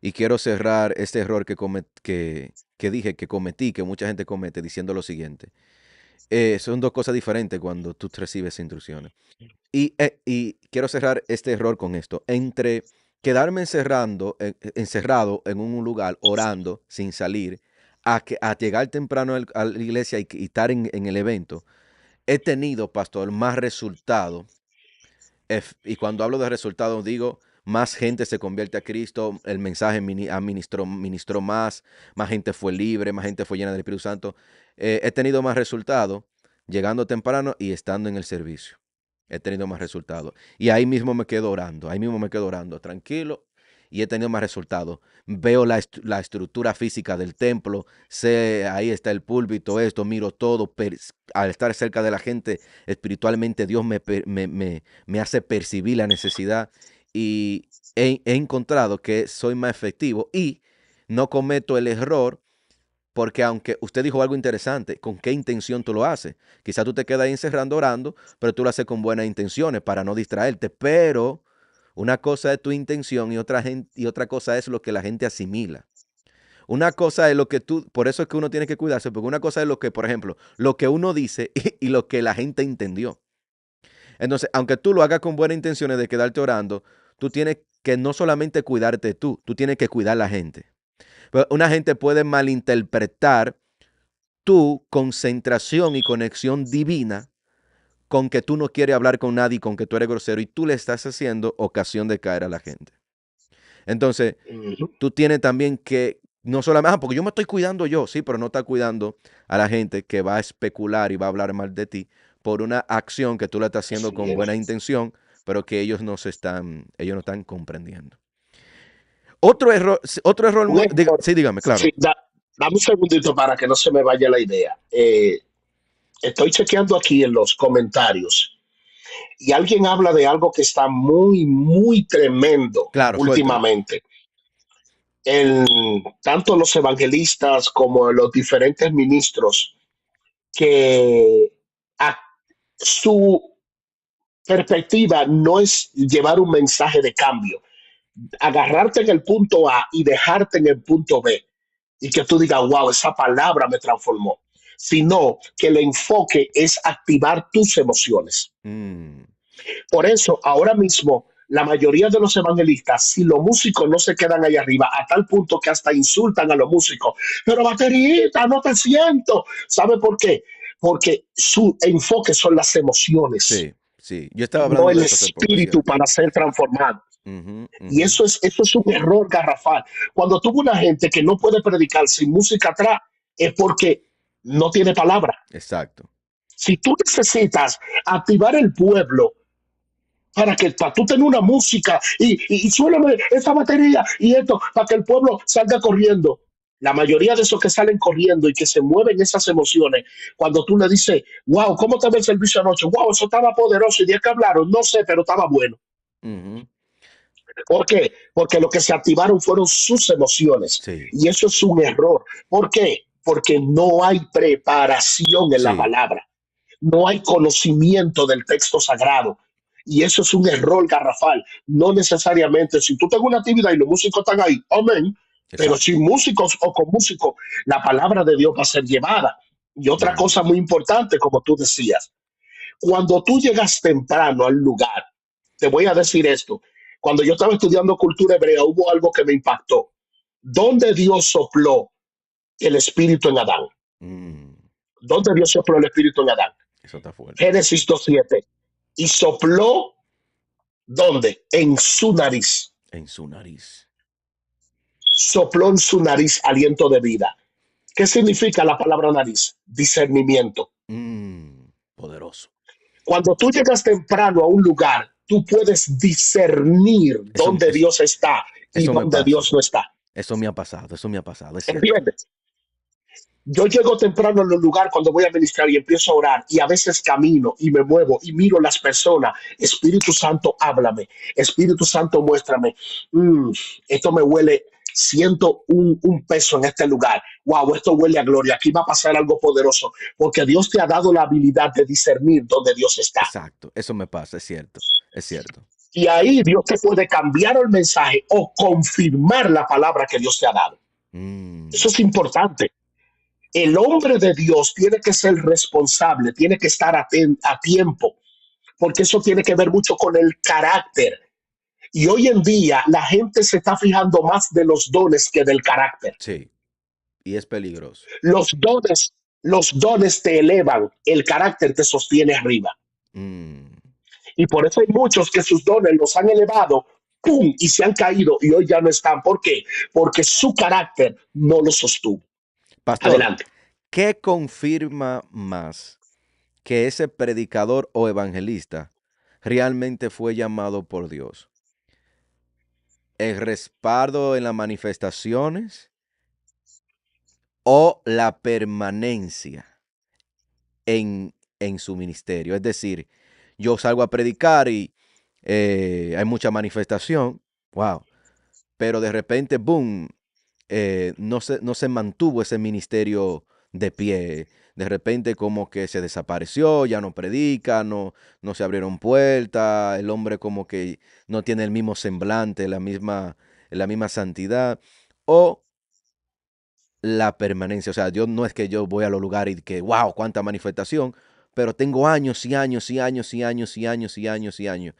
Speaker 2: Y quiero cerrar este error que dije que cometí, que mucha gente comete, diciendo lo siguiente. Son dos cosas diferentes cuando tú recibes instrucciones. Y quiero cerrar este error con esto. Entre quedarme encerrado en un lugar orando sin salir, a llegar temprano a la iglesia y estar en el evento, he tenido, pastor, más resultado. Y cuando hablo de resultados, digo, más gente se convierte a Cristo, el mensaje ministró más gente fue libre, más gente fue llena del Espíritu Santo. He tenido más resultados llegando temprano y estando en el servicio. He tenido más resultados. Y ahí mismo me quedo orando, tranquilo, y he tenido más resultados. Veo la estructura física del templo, sé, ahí está el púlpito, esto, miro todo. Al estar cerca de la gente, espiritualmente Dios me hace percibir la necesidad y he encontrado que soy más efectivo y no cometo el error. Porque aunque usted dijo algo interesante, ¿con qué intención tú lo haces? Quizás tú te quedas ahí encerrando orando, pero tú lo haces con buenas intenciones para no distraerte. Pero una cosa es tu intención y otra cosa es lo que la gente asimila. Una cosa es lo que por eso es que uno tiene que cuidarse, porque una cosa es lo que, por ejemplo, lo que uno dice y lo que la gente entendió. Entonces, aunque tú lo hagas con buenas intenciones de quedarte orando, tú tienes que no solamente cuidarte tú tienes que cuidar a la gente. Pero una gente puede malinterpretar tu concentración y conexión divina con que tú no quieres hablar con nadie, con que tú eres grosero y tú le estás haciendo ocasión de caer a la gente. Entonces, tú tienes también que, no solamente, porque yo me estoy cuidando yo, sí, pero no estás cuidando a la gente que va a especular y va a hablar mal de ti por una acción que tú le estás haciendo
Speaker 3: Así
Speaker 2: con buena
Speaker 3: es.
Speaker 2: intención, pero que ellos no están comprendiendo. Otro error
Speaker 3: Un error.
Speaker 2: sí, dígame, claro.
Speaker 3: Sí, dame un segundito para que no se me vaya la idea. Estoy chequeando aquí en los comentarios y alguien habla de algo que está muy, muy tremendo
Speaker 2: Claro, suéltelo.
Speaker 3: últimamente. Tanto los evangelistas como los diferentes ministros, que a, su perspectiva no es llevar un mensaje de cambio, agarrarte en el punto A y dejarte en el punto B y que tú digas, wow, esa palabra me transformó, sino que el enfoque es activar tus emociones.
Speaker 2: Mm,
Speaker 3: Por eso, ahora mismo, la mayoría de los evangelistas, si los músicos no se quedan ahí arriba, a tal punto que hasta insultan a los músicos, pero baterista, no te siento. ¿Sabe por qué? Porque su enfoque son las emociones,
Speaker 2: sí, sí. Yo estaba
Speaker 3: no
Speaker 2: hablando
Speaker 3: el
Speaker 2: de eso hace poco, es
Speaker 3: espíritu
Speaker 2: cierto.
Speaker 3: para ser transformado.
Speaker 2: Ujú,
Speaker 3: Y
Speaker 2: ujú.
Speaker 3: eso es un error garrafal. Cuando tuvo una gente que no puede predicar sin música atrás, es porque no tiene palabra.
Speaker 2: Exacto.
Speaker 3: Si tú necesitas activar el pueblo para tú tener una música y suélame esa batería y esto, para que el pueblo salga corriendo. La mayoría de esos que salen corriendo y que se mueven esas emociones, cuando tú le dices, wow, ¿cómo te ve el servicio anoche? Wow, eso estaba poderoso. ¿Y de qué hablaron? No sé, pero estaba bueno.
Speaker 2: Ujú,
Speaker 3: ¿Por qué? Porque lo que se activaron fueron sus emociones.
Speaker 2: sí,
Speaker 3: Y eso es un error. ¿Por qué? Porque no hay preparación en la
Speaker 2: sí.
Speaker 3: palabra. No hay conocimiento del texto sagrado. Y eso es un error garrafal. No necesariamente, si tú tengas una actividad y los músicos están ahí, amén. Pero
Speaker 2: Exacto.
Speaker 3: sin músicos o con músicos, la palabra de Dios va a ser llevada. Y otra
Speaker 2: Ujú,
Speaker 3: cosa muy importante, como tú decías, cuando tú llegas temprano al lugar, te voy a decir esto. Cuando yo estaba estudiando cultura hebrea, hubo algo que me impactó. ¿Dónde Dios sopló el espíritu en Adán?
Speaker 2: mm,
Speaker 3: ¿Dónde Dios sopló el espíritu en Adán?
Speaker 2: eso está fuerte.
Speaker 3: Génesis 2:7. Y sopló, ¿dónde? En su nariz.
Speaker 2: En su nariz.
Speaker 3: Sopló en su nariz aliento de vida. ¿Qué significa la palabra nariz? Discernimiento.
Speaker 2: Poderoso.
Speaker 3: Cuando tú llegas temprano a un lugar, tú puedes discernir
Speaker 2: Eso,
Speaker 3: dónde Dios está y
Speaker 2: eso me
Speaker 3: dónde
Speaker 2: pasa.
Speaker 3: Dios no está.
Speaker 2: Eso me ha pasado, es cierto.
Speaker 3: ¿Entiendes? Yo llego temprano en el lugar cuando voy a ministrar y empiezo a orar y a veces camino y me muevo y miro las personas. Espíritu Santo, háblame. Espíritu Santo, muéstrame. Mm, esto me huele. Siento un peso en este lugar. Wow, esto huele a gloria. Aquí va a pasar algo poderoso porque Dios te ha dado la habilidad de discernir dónde Dios está.
Speaker 2: Exacto, eso me pasa, es cierto, es cierto.
Speaker 3: Y ahí Dios te puede cambiar el mensaje o confirmar la palabra que Dios te ha dado.
Speaker 2: Mm,
Speaker 3: Eso es importante. El hombre de Dios tiene que ser responsable, tiene que estar a tiempo, porque eso tiene que ver mucho con el carácter. Y hoy en día la gente se está fijando más de los dones que del carácter.
Speaker 2: sí, y es peligroso.
Speaker 3: Los dones, los dones te elevan, el carácter te sostiene arriba.
Speaker 2: Mm.
Speaker 3: Y por eso hay muchos que sus dones los han elevado, ¡pum! Y se han caído y hoy ya no están. ¿Por qué? Porque su carácter no lo sostuvo.
Speaker 2: Pastor,
Speaker 3: Adelante.
Speaker 2: ¿qué confirma más que ese predicador o evangelista realmente fue llamado por Dios? ¿El respaldo en las manifestaciones o la permanencia en su ministerio? Es decir, yo salgo a predicar y hay mucha manifestación, wow, pero de repente, boom, no se mantuvo ese ministerio de pie. De repente como que se desapareció, ya no predica, no se abrieron puertas, el hombre como que no tiene el mismo semblante, la misma santidad. O la permanencia. O sea, yo no es que yo voy a los lugares y que, wow, cuánta manifestación, pero tengo años y años y años y años y años y años y años.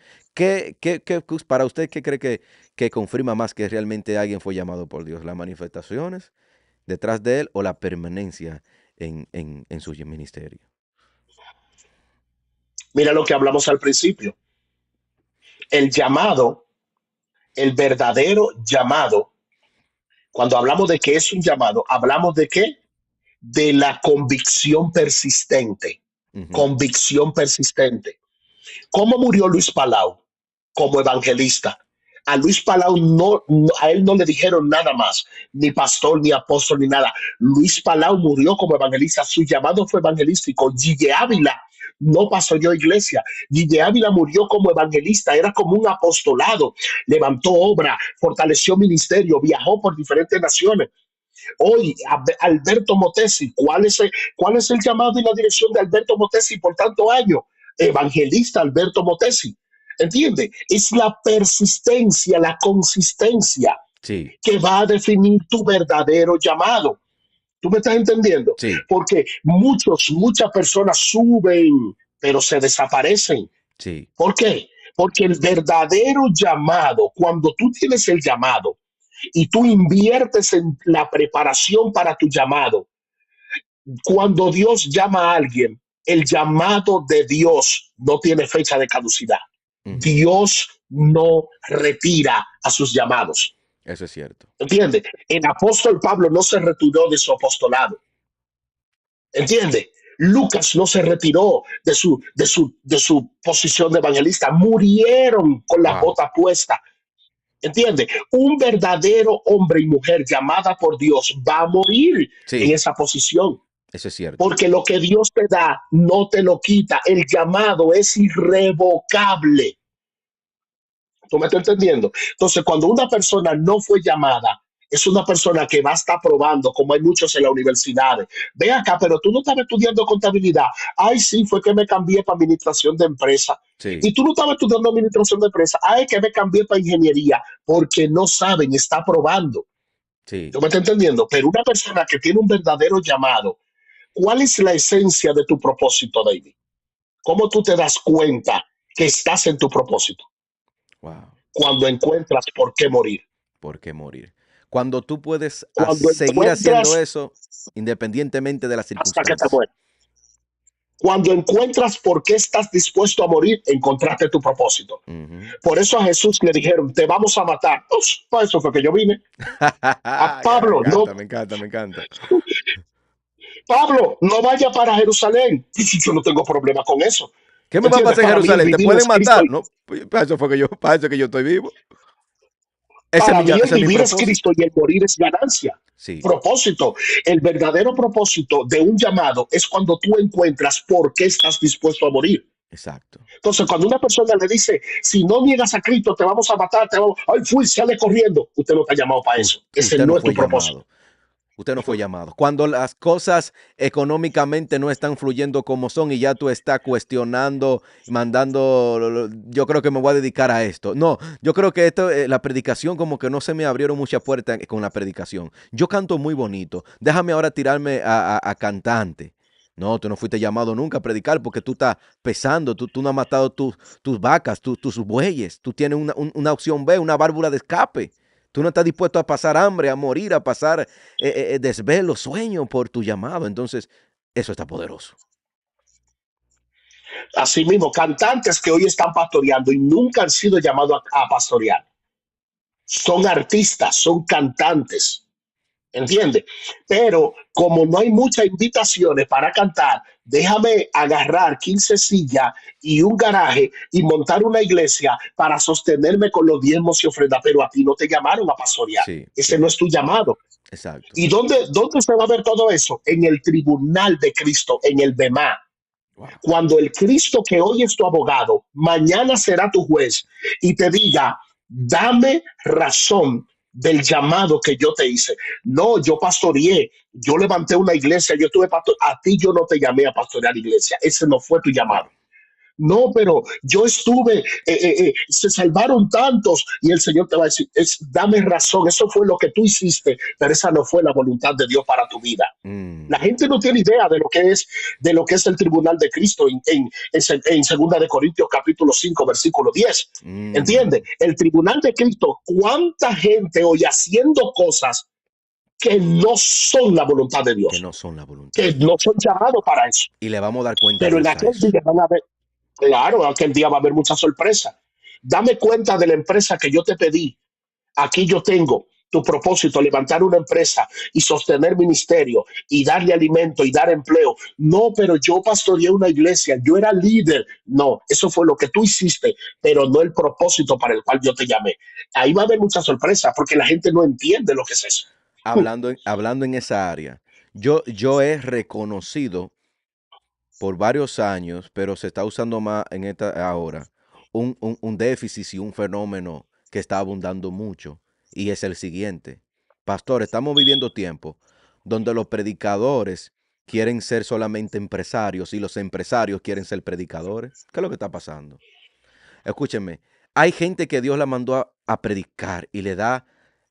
Speaker 2: Para usted, qué cree que confirma más que realmente alguien fue llamado por Dios? ¿Las manifestaciones detrás de él o la permanencia en su ministerio?
Speaker 3: Mira lo que hablamos al principio. El llamado, el verdadero llamado, cuando hablamos de que es un llamado, hablamos de qué? De la convicción persistente.
Speaker 2: Ujú.
Speaker 3: Convicción persistente. ¿Cómo murió Luis Palau? Como evangelista. A Luis Palau a él no le dijeron nada más, ni pastor, ni apóstol, ni nada. Luis Palau murió como evangelista, su llamado fue evangelístico. Gille Ávila no pasó yo iglesia. Gille Ávila murió como evangelista, era como un apostolado, levantó obra, fortaleció ministerio, viajó por diferentes naciones. Hoy, Alberto Motesi, ¿cuál es el llamado y la dirección de Alberto Motesi por tantos años? Evangelista Alberto Motesi. ¿Entiende? Es la persistencia, la consistencia
Speaker 2: Sí,
Speaker 3: que va a definir tu verdadero llamado. ¿Tú me estás entendiendo?
Speaker 2: sí,
Speaker 3: Porque muchas personas suben, pero se desaparecen.
Speaker 2: sí.
Speaker 3: ¿Por qué? Porque el verdadero llamado, cuando tú tienes el llamado y tú inviertes en la preparación para tu llamado, cuando Dios llama a alguien, el llamado de Dios no tiene fecha de caducidad.
Speaker 2: Ujú.
Speaker 3: Dios no retira a sus llamados.
Speaker 2: Eso es cierto.
Speaker 3: ¿Entiende? El apóstol Pablo no se retiró de su apostolado. ¿Entiende? Lucas no se retiró de su posición de evangelista. Murieron con la
Speaker 2: Wow.
Speaker 3: bota puesta. ¿Entiende? Un verdadero hombre y mujer llamada por Dios va a morir en
Speaker 2: Sí,
Speaker 3: esa posición.
Speaker 2: eso es cierto.
Speaker 3: Porque lo que Dios te da no te lo quita. El llamado es irrevocable. ¿Tú me estás entendiendo? Entonces, cuando una persona no fue llamada, es una persona que va a estar probando, como hay muchos en las universidades. Ve acá, pero tú no estabas estudiando contabilidad. Ay, sí, fue que me cambié para administración de empresa.
Speaker 2: Sí,
Speaker 3: Y tú no estabas estudiando administración de empresa. Ay, que me cambié para ingeniería, porque no saben, está probando.
Speaker 2: sí.
Speaker 3: ¿Tú me estás entendiendo? Pero una persona que tiene un verdadero llamado, ¿cuál es la esencia de tu propósito, David? ¿Cómo tú te das cuenta que estás en tu propósito?
Speaker 2: Wow.
Speaker 3: Cuando encuentras por qué morir.
Speaker 2: ¿Por qué morir? Cuando tú puedes
Speaker 3: Cuando
Speaker 2: seguir haciendo
Speaker 3: encuentras
Speaker 2: eso independientemente de las
Speaker 3: hasta que te
Speaker 2: circunstancias.
Speaker 3: mueres. Cuando encuentras por qué estás dispuesto a morir, encontraste tu propósito.
Speaker 2: Ujú.
Speaker 3: Por eso a Jesús le dijeron, te vamos a matar. Pues, para eso fue que yo vine. A Pablo, no,
Speaker 2: Me encanta, me encanta.
Speaker 3: Pablo, no vaya para Jerusalén. Y yo no tengo problema con eso.
Speaker 2: ¿Qué me va a
Speaker 3: ¿Entiendes?
Speaker 2: pasar en
Speaker 3: Para mí el
Speaker 2: Jerusalén? ¿Te
Speaker 3: vivir
Speaker 2: pueden
Speaker 3: es Cristo.
Speaker 2: matar? No, pues, para eso que yo estoy vivo.
Speaker 3: Para mí el
Speaker 2: Ese es mi
Speaker 3: vivir es
Speaker 2: propósito.
Speaker 3: Cristo y el morir es ganancia.
Speaker 2: Sí,
Speaker 3: Propósito. El verdadero propósito de un llamado es cuando tú encuentras por qué estás dispuesto a morir.
Speaker 2: exacto.
Speaker 3: Entonces, cuando una persona le dice, si no niegas a Cristo, te vamos a matar, te vamos, ay, fui, sale corriendo. Usted no está llamado para eso. Ese
Speaker 2: Usted no
Speaker 3: no es tu
Speaker 2: fue
Speaker 3: propósito.
Speaker 2: llamado. Usted no fue llamado. Cuando las cosas económicamente no están fluyendo como son y ya tú estás cuestionando, mandando, yo creo que me voy a dedicar a esto. No, yo creo que esto, la predicación, como que no se me abrieron muchas puertas con la predicación. Yo canto muy bonito. Déjame ahora tirarme a cantante. No, tú no fuiste llamado nunca a predicar porque tú estás pesando, tú no has matado tus vacas, tus bueyes. Tú tienes una opción B, una válvula de escape. Tú no estás dispuesto a pasar hambre, a morir, a pasar desvelo, sueño por tu llamado. Entonces, eso está poderoso.
Speaker 3: Asimismo, cantantes que hoy están pastoreando y nunca han sido llamados a pastorear. Son artistas, son cantantes. ¿Entiendes? Pero como no hay muchas invitaciones para cantar, déjame agarrar 15 sillas y un garaje y montar una iglesia para sostenerme con los diezmos y ofrendas, pero a ti no te llamaron a pastorear.
Speaker 2: Sí,
Speaker 3: Ese
Speaker 2: sí,
Speaker 3: no es tu llamado.
Speaker 2: exacto.
Speaker 3: ¿Y dónde se va a ver todo eso? En el tribunal de Cristo, en el Bema.
Speaker 2: Wow.
Speaker 3: Cuando el Cristo que hoy es tu abogado, mañana será tu juez y te diga, dame razón del llamado que yo te hice. No, yo pastoreé, yo levanté una iglesia, yo estuve pastor, a ti yo no te llamé a pastorear iglesia, ese no fue tu
Speaker 2: Wow.
Speaker 3: llamado. No, pero yo estuve, se salvaron tantos y el Señor te va a decir, dame razón, eso fue lo que tú hiciste, pero esa no fue la voluntad de Dios para tu vida. La
Speaker 2: Mm,
Speaker 3: gente no tiene idea de lo que es el tribunal de Cristo en segunda de Corintios capítulo 5 versículo 10. ¿Entiende?
Speaker 2: mm,
Speaker 3: El tribunal de Cristo, ¿cuánta gente hoy haciendo cosas que no son la voluntad de
Speaker 2: que
Speaker 3: Dios?
Speaker 2: no son la voluntad
Speaker 3: Que
Speaker 2: de
Speaker 3: no
Speaker 2: Dios.
Speaker 3: son llamados para eso.
Speaker 2: Y le vamos a dar cuenta
Speaker 3: Pero en
Speaker 2: justa a
Speaker 3: aquel
Speaker 2: eso.
Speaker 3: día van a ver, claro, aquel día va a haber mucha sorpresa. Dame cuenta de la empresa que yo te pedí. Aquí yo tengo tu propósito, levantar una empresa y sostener ministerio y darle alimento y dar empleo. No, pero yo pastoreé una iglesia, yo era líder. No, eso fue lo que tú hiciste, pero no el propósito para el cual yo te llamé. Ahí va a haber mucha sorpresa porque la gente no entiende lo que es eso.
Speaker 2: Hablando en esa área, yo he reconocido por varios años, pero se está usando más en esta ahora, un déficit y un fenómeno que está abundando mucho, y es el siguiente. Pastor, estamos viviendo tiempos donde los predicadores quieren ser solamente empresarios y los empresarios quieren ser predicadores. ¿Qué es lo que está pasando? Escúchenme, hay gente que Dios la mandó a predicar y le da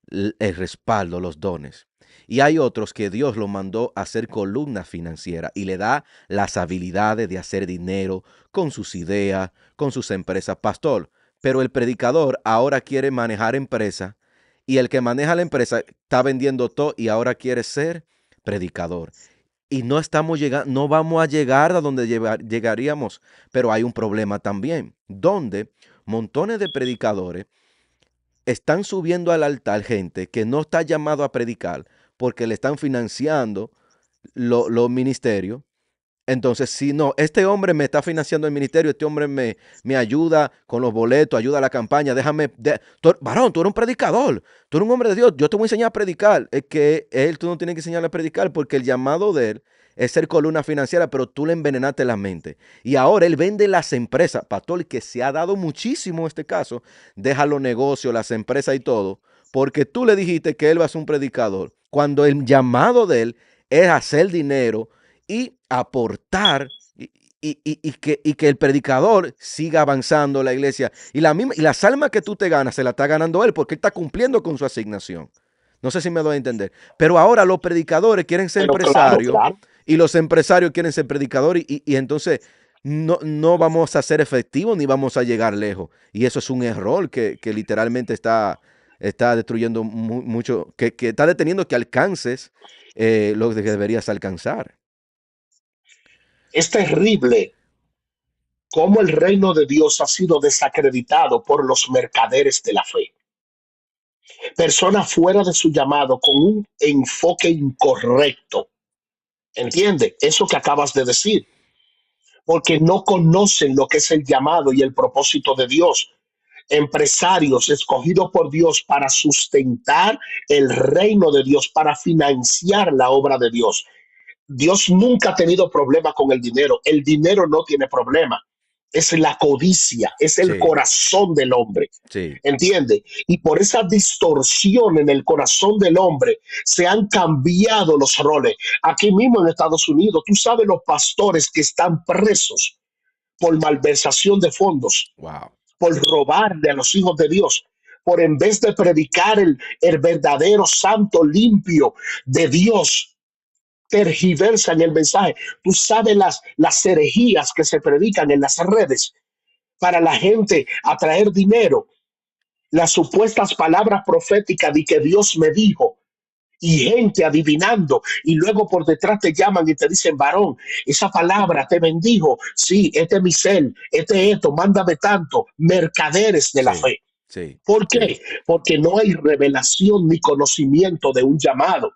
Speaker 2: el respaldo, los dones. Y hay otros que Dios lo mandó a hacer columna financiera y le da las habilidades de hacer dinero con sus ideas, con sus empresas. Pastor, pero el predicador ahora quiere manejar empresa y el que maneja la empresa está vendiendo todo y ahora quiere ser predicador. Y no estamos llegando, no vamos a llegar a donde llegaríamos, pero hay un problema también, donde montones de predicadores están subiendo al altar gente que no está llamado a predicar porque le están financiando los ministerios. Entonces, si no, este hombre me está financiando el ministerio, este hombre me ayuda con los boletos, ayuda a la campaña, varón, tú eres un predicador, tú eres un hombre de Dios, yo te voy a enseñar a predicar. Es que tú no tienes que enseñarle a predicar porque el llamado de él es ser columna financiera, pero tú le envenenaste la mente. Y ahora él vende las empresas, pastor, que se ha dado muchísimo en este caso, deja los negocios, las empresas y todo, porque tú le dijiste que él va a ser un predicador, cuando el llamado de él es hacer dinero y aportar y que el predicador siga avanzando la iglesia. Y las almas que tú te ganas, se la está ganando él porque él está cumpliendo con su asignación. No sé si me doy a entender. Pero ahora los predicadores quieren ser
Speaker 3: Pero claro,
Speaker 2: empresarios
Speaker 3: claro.
Speaker 2: y los empresarios quieren ser predicadores y entonces no vamos a ser efectivos ni vamos a llegar lejos. Y eso es un error que literalmente está destruyendo mucho, que está deteniendo que alcances lo que deberías alcanzar.
Speaker 3: Es terrible cómo el reino de Dios ha sido desacreditado por los mercaderes de la fe. Personas fuera de su llamado con un enfoque incorrecto. ¿Entiende? Eso que acabas de decir. porque no conocen lo que es el llamado y el propósito de Dios. Empresarios escogidos por Dios para sustentar el reino de Dios, para financiar la obra de Dios. Dios nunca ha tenido problema con el dinero no tiene problema, es la codicia, es el
Speaker 2: Sí,
Speaker 3: corazón del hombre.
Speaker 2: sí,
Speaker 3: ¿Entiende? Y por esa distorsión en el corazón del hombre se han cambiado los roles. Aquí mismo en Estados Unidos, tú sabes los pastores que están presos por malversación de fondos,
Speaker 2: wow,
Speaker 3: por robarle a los hijos de Dios, por en vez de predicar el verdadero santo limpio de Dios, tergiversan el mensaje. Tú sabes las herejías que se predican en las redes para la gente atraer dinero, las supuestas palabras proféticas de que Dios me dijo, y gente adivinando, y luego por detrás te llaman y te dicen, varón, esa palabra te bendijo, sí, este es mi cel, este es esto, mándame tanto, mercaderes de la
Speaker 2: sí,
Speaker 3: fe.
Speaker 2: sí,
Speaker 3: ¿Por
Speaker 2: sí,
Speaker 3: qué? Porque no hay revelación ni conocimiento de un llamado.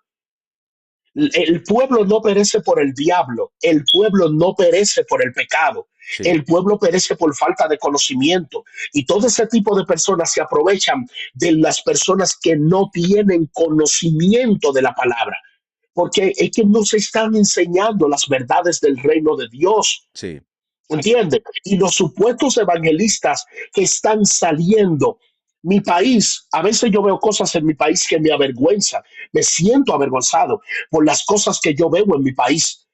Speaker 3: El pueblo no perece por el diablo, el pueblo no perece por el pecado,
Speaker 2: sí,
Speaker 3: el pueblo perece por falta de conocimiento y todo ese tipo de personas se aprovechan de las personas que no tienen conocimiento de la palabra, porque es que no se están enseñando las verdades del reino de Dios.
Speaker 2: sí,
Speaker 3: ¿Entiende? Y los supuestos evangelistas que están saliendo. Mi país, a veces yo veo cosas en mi país que me avergüenzan, me siento avergonzado por las cosas que yo veo en mi país.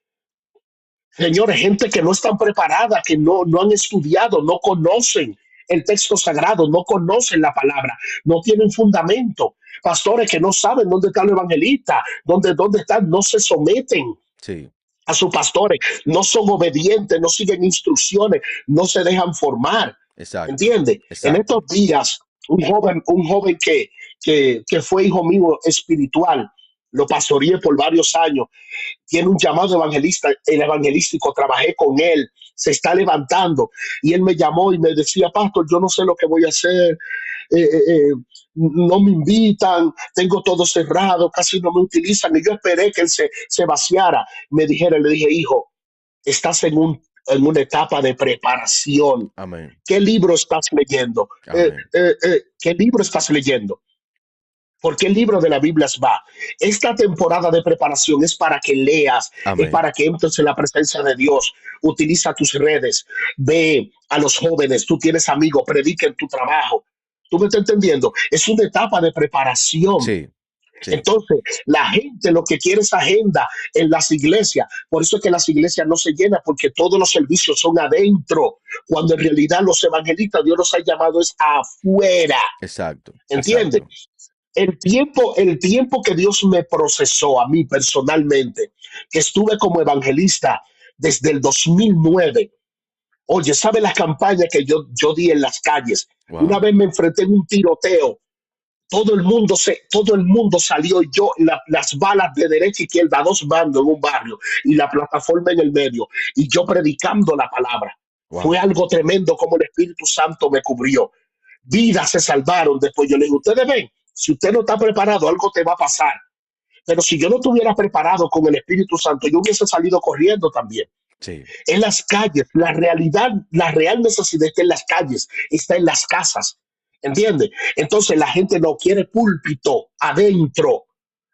Speaker 3: Señores, gente que no están preparada, que no han estudiado, no conocen el texto sagrado, no conocen la palabra, no tienen fundamento. Pastores que no saben dónde está el evangelista, dónde están, no se someten
Speaker 2: sí,
Speaker 3: a sus pastores, no son obedientes, no siguen instrucciones, no se dejan formar.
Speaker 2: exacto,
Speaker 3: ¿Entiende? En
Speaker 2: exacto,
Speaker 3: estos días, un joven que fue hijo mío espiritual, lo pastoreé por varios años, tiene un llamado evangelista, el evangelístico, trabajé con él, se está levantando y él me llamó y me decía, pastor, yo no sé lo que voy a hacer, eh, eh, eh, no me invitan, tengo todo cerrado, casi no me utilizan y yo esperé que él se vaciara, le dije, hijo, estás en una etapa de preparación.
Speaker 2: amén,
Speaker 3: ¿Qué libro estás leyendo?
Speaker 2: amén,
Speaker 3: ¿Qué libro estás leyendo? Porque el libro de la Biblia va. Esta temporada de preparación es para que leas, es
Speaker 2: amén,
Speaker 3: para que entres en la presencia de Dios. Utiliza tus redes, ve a los jóvenes, tú tienes amigos, predica en tu trabajo. ¿Tú me estás entendiendo? Es una etapa de preparación.
Speaker 2: sí, sí,
Speaker 3: Entonces, la gente lo que quiere es agenda en las iglesias. Por eso es que las iglesias no se llenan, porque todos los servicios son adentro, cuando en realidad los evangelistas Dios los ha llamado es afuera.
Speaker 2: exacto,
Speaker 3: ¿Entiendes?
Speaker 2: exacto,
Speaker 3: El tiempo que Dios me procesó a mí personalmente, que estuve como evangelista desde el 2009. Oye, ¿sabe la campaña que yo di en las calles? Una
Speaker 2: wow,
Speaker 3: vez me enfrenté en un tiroteo, todo el mundo salió, yo las balas de derecha e izquierda, dos bandos en un barrio y la plataforma en el medio y yo predicando la palabra. Fue
Speaker 2: wow,
Speaker 3: algo tremendo como el Espíritu Santo me cubrió. Vidas se salvaron. Después yo le digo, ustedes ven, si usted no está preparado, algo te va a pasar. Pero si yo no estuviera preparado con el Espíritu Santo, yo hubiese salido corriendo también.
Speaker 2: sí,
Speaker 3: En las calles, la realidad, la real necesidad está en las calles, está en las casas. ¿Entiende? Entonces la gente no quiere púlpito adentro,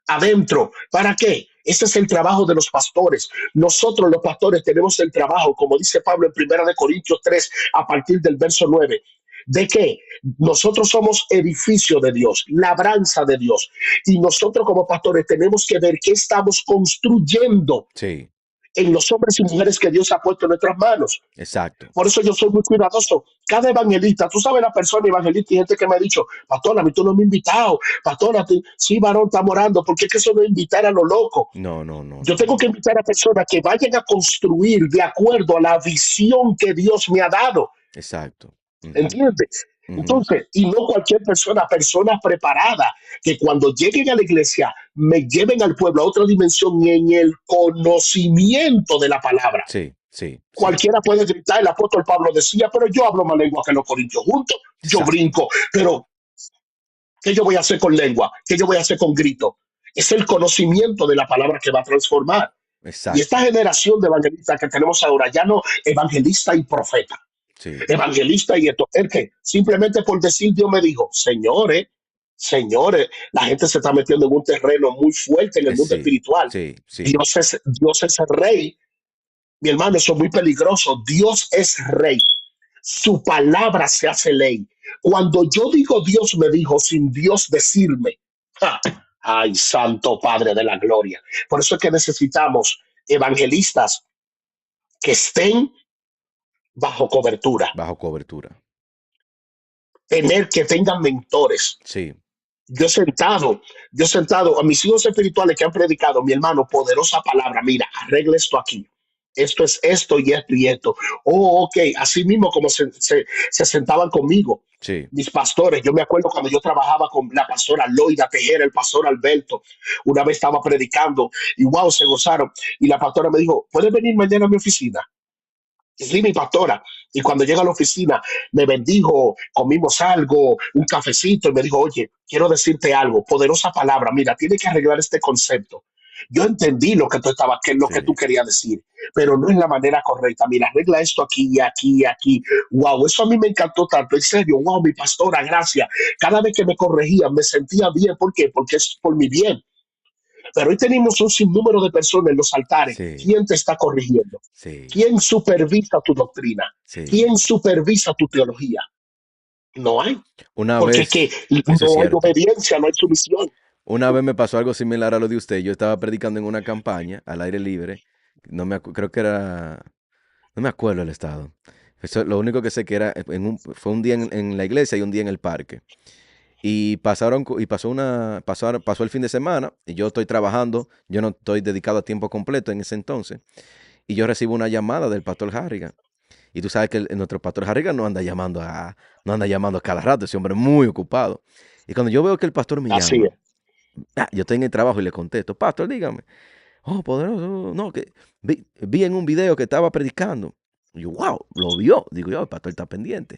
Speaker 3: adentro. ¿Para qué? Ese es el trabajo de los pastores. Nosotros los pastores tenemos el trabajo, como dice Pablo en 1 Corintios 3, a partir del verso 9. ¿De qué? Nosotros somos edificio de Dios, labranza de Dios. Y nosotros como pastores tenemos que ver qué estamos construyendo
Speaker 2: sí,
Speaker 3: en los hombres y mujeres que Dios ha puesto en nuestras manos.
Speaker 2: exacto,
Speaker 3: Por eso yo soy muy cuidadoso. Cada evangelista, tú sabes la persona evangelista y gente que me ha dicho, pastor, a mí tú no me has invitado, pastor, sí, varón, está morando, porque es que eso no es invitar a lo loco.
Speaker 2: no, no, no,
Speaker 3: Yo
Speaker 2: no,
Speaker 3: tengo
Speaker 2: no,
Speaker 3: que invitar a personas que vayan a construir de acuerdo a la visión que Dios me ha dado.
Speaker 2: exacto, ujú,
Speaker 3: ¿Entiendes?
Speaker 2: ujú,
Speaker 3: Entonces, y no cualquier persona, personas preparadas que cuando lleguen a la iglesia me lleven al pueblo a otra dimensión en el conocimiento de la palabra.
Speaker 2: sí, sí, sí,
Speaker 3: Cualquiera puede gritar, el apóstol Pablo decía, pero yo hablo más lengua que los corintios juntos, yo
Speaker 2: exacto,
Speaker 3: brinco, pero ¿qué yo voy a hacer con lengua? ¿Qué yo voy a hacer con grito? Es el conocimiento de la palabra que va a transformar. Y
Speaker 2: Exacto.
Speaker 3: esta generación de evangelistas que tenemos ahora, ya no evangelista y profeta,
Speaker 2: Sí.
Speaker 3: evangelista y esto, el que simplemente por decir Dios me dijo, señores, señores, la gente se está metiendo en un terreno muy fuerte en el mundo
Speaker 2: Sí.
Speaker 3: espiritual.
Speaker 2: Sí. Sí.
Speaker 3: Dios es el rey. Mi hermano, eso es muy peligroso. Dios es rey. Su palabra se hace ley. Cuando yo digo Dios me dijo sin Dios decirme, ¡ja! Ay, Santo Padre de la Gloria. Por eso es que necesitamos evangelistas que estén bajo cobertura,
Speaker 2: Bajo cobertura.
Speaker 3: que tengan mentores.
Speaker 2: Sí.
Speaker 3: Yo sentado, yo sentado a mis hijos espirituales que han predicado, mi hermano, poderosa palabra, mira, arregla esto aquí. Esto es esto y esto y esto. Oh, ok, así mismo como se sentaban conmigo.
Speaker 2: Sí.
Speaker 3: Mis pastores, yo me acuerdo cuando yo trabajaba con la pastora Loida Tejera, el pastor Alberto, una vez estaba predicando y wow, se gozaron. Y la pastora me dijo, ¿puedes venir mañana a mi oficina? Sí, mi pastora. Y cuando llega a la oficina, me bendijo, comimos algo, un cafecito, y me dijo, oye, quiero decirte algo, poderosa palabra, mira, tiene que arreglar este concepto. Yo entendí lo que tú estabas, que es lo que tú
Speaker 2: Sí.
Speaker 3: querías decir, pero no es la manera correcta. Mira, arregla esto aquí y aquí y aquí. Wow, eso a mí me encantó tanto, en serio. Wow, mi pastora, gracias. Cada vez que me corregían, me sentía bien. ¿Por qué? Porque es por mi bien. Pero hoy tenemos un sinnúmero de personas en los altares.
Speaker 2: Sí.
Speaker 3: ¿Quién te está corrigiendo?
Speaker 2: Sí.
Speaker 3: ¿Quién supervisa tu doctrina?
Speaker 2: Sí.
Speaker 3: ¿Quién supervisa tu teología? No hay,
Speaker 2: Una
Speaker 3: porque es que
Speaker 2: vez, eso es
Speaker 3: no hay
Speaker 2: cierto.
Speaker 3: obediencia, no hay sumisión.
Speaker 2: Una vez me pasó algo similar a lo de usted. Yo estaba predicando en una campaña al aire libre. Creo que era, no me acuerdo el estado. Lo único que sé que era, fue un día en la iglesia y un día en el parque. Y pasó el fin de semana y yo estoy trabajando. Yo no estoy dedicado a tiempo completo en ese entonces. Y yo recibo una llamada del pastor Harrigan. Y tú sabes que nuestro pastor Harrigan no anda llamando a cada rato. Ese hombre es muy ocupado. Y cuando yo veo que el pastor me
Speaker 3: Así
Speaker 2: llama,
Speaker 3: es.
Speaker 2: yo estoy en el trabajo y le contesto, pastor, dígame. Oh, poderoso, no, que vi en un video que estaba predicando. Y yo, wow, lo vio. Digo yo, el pastor está pendiente.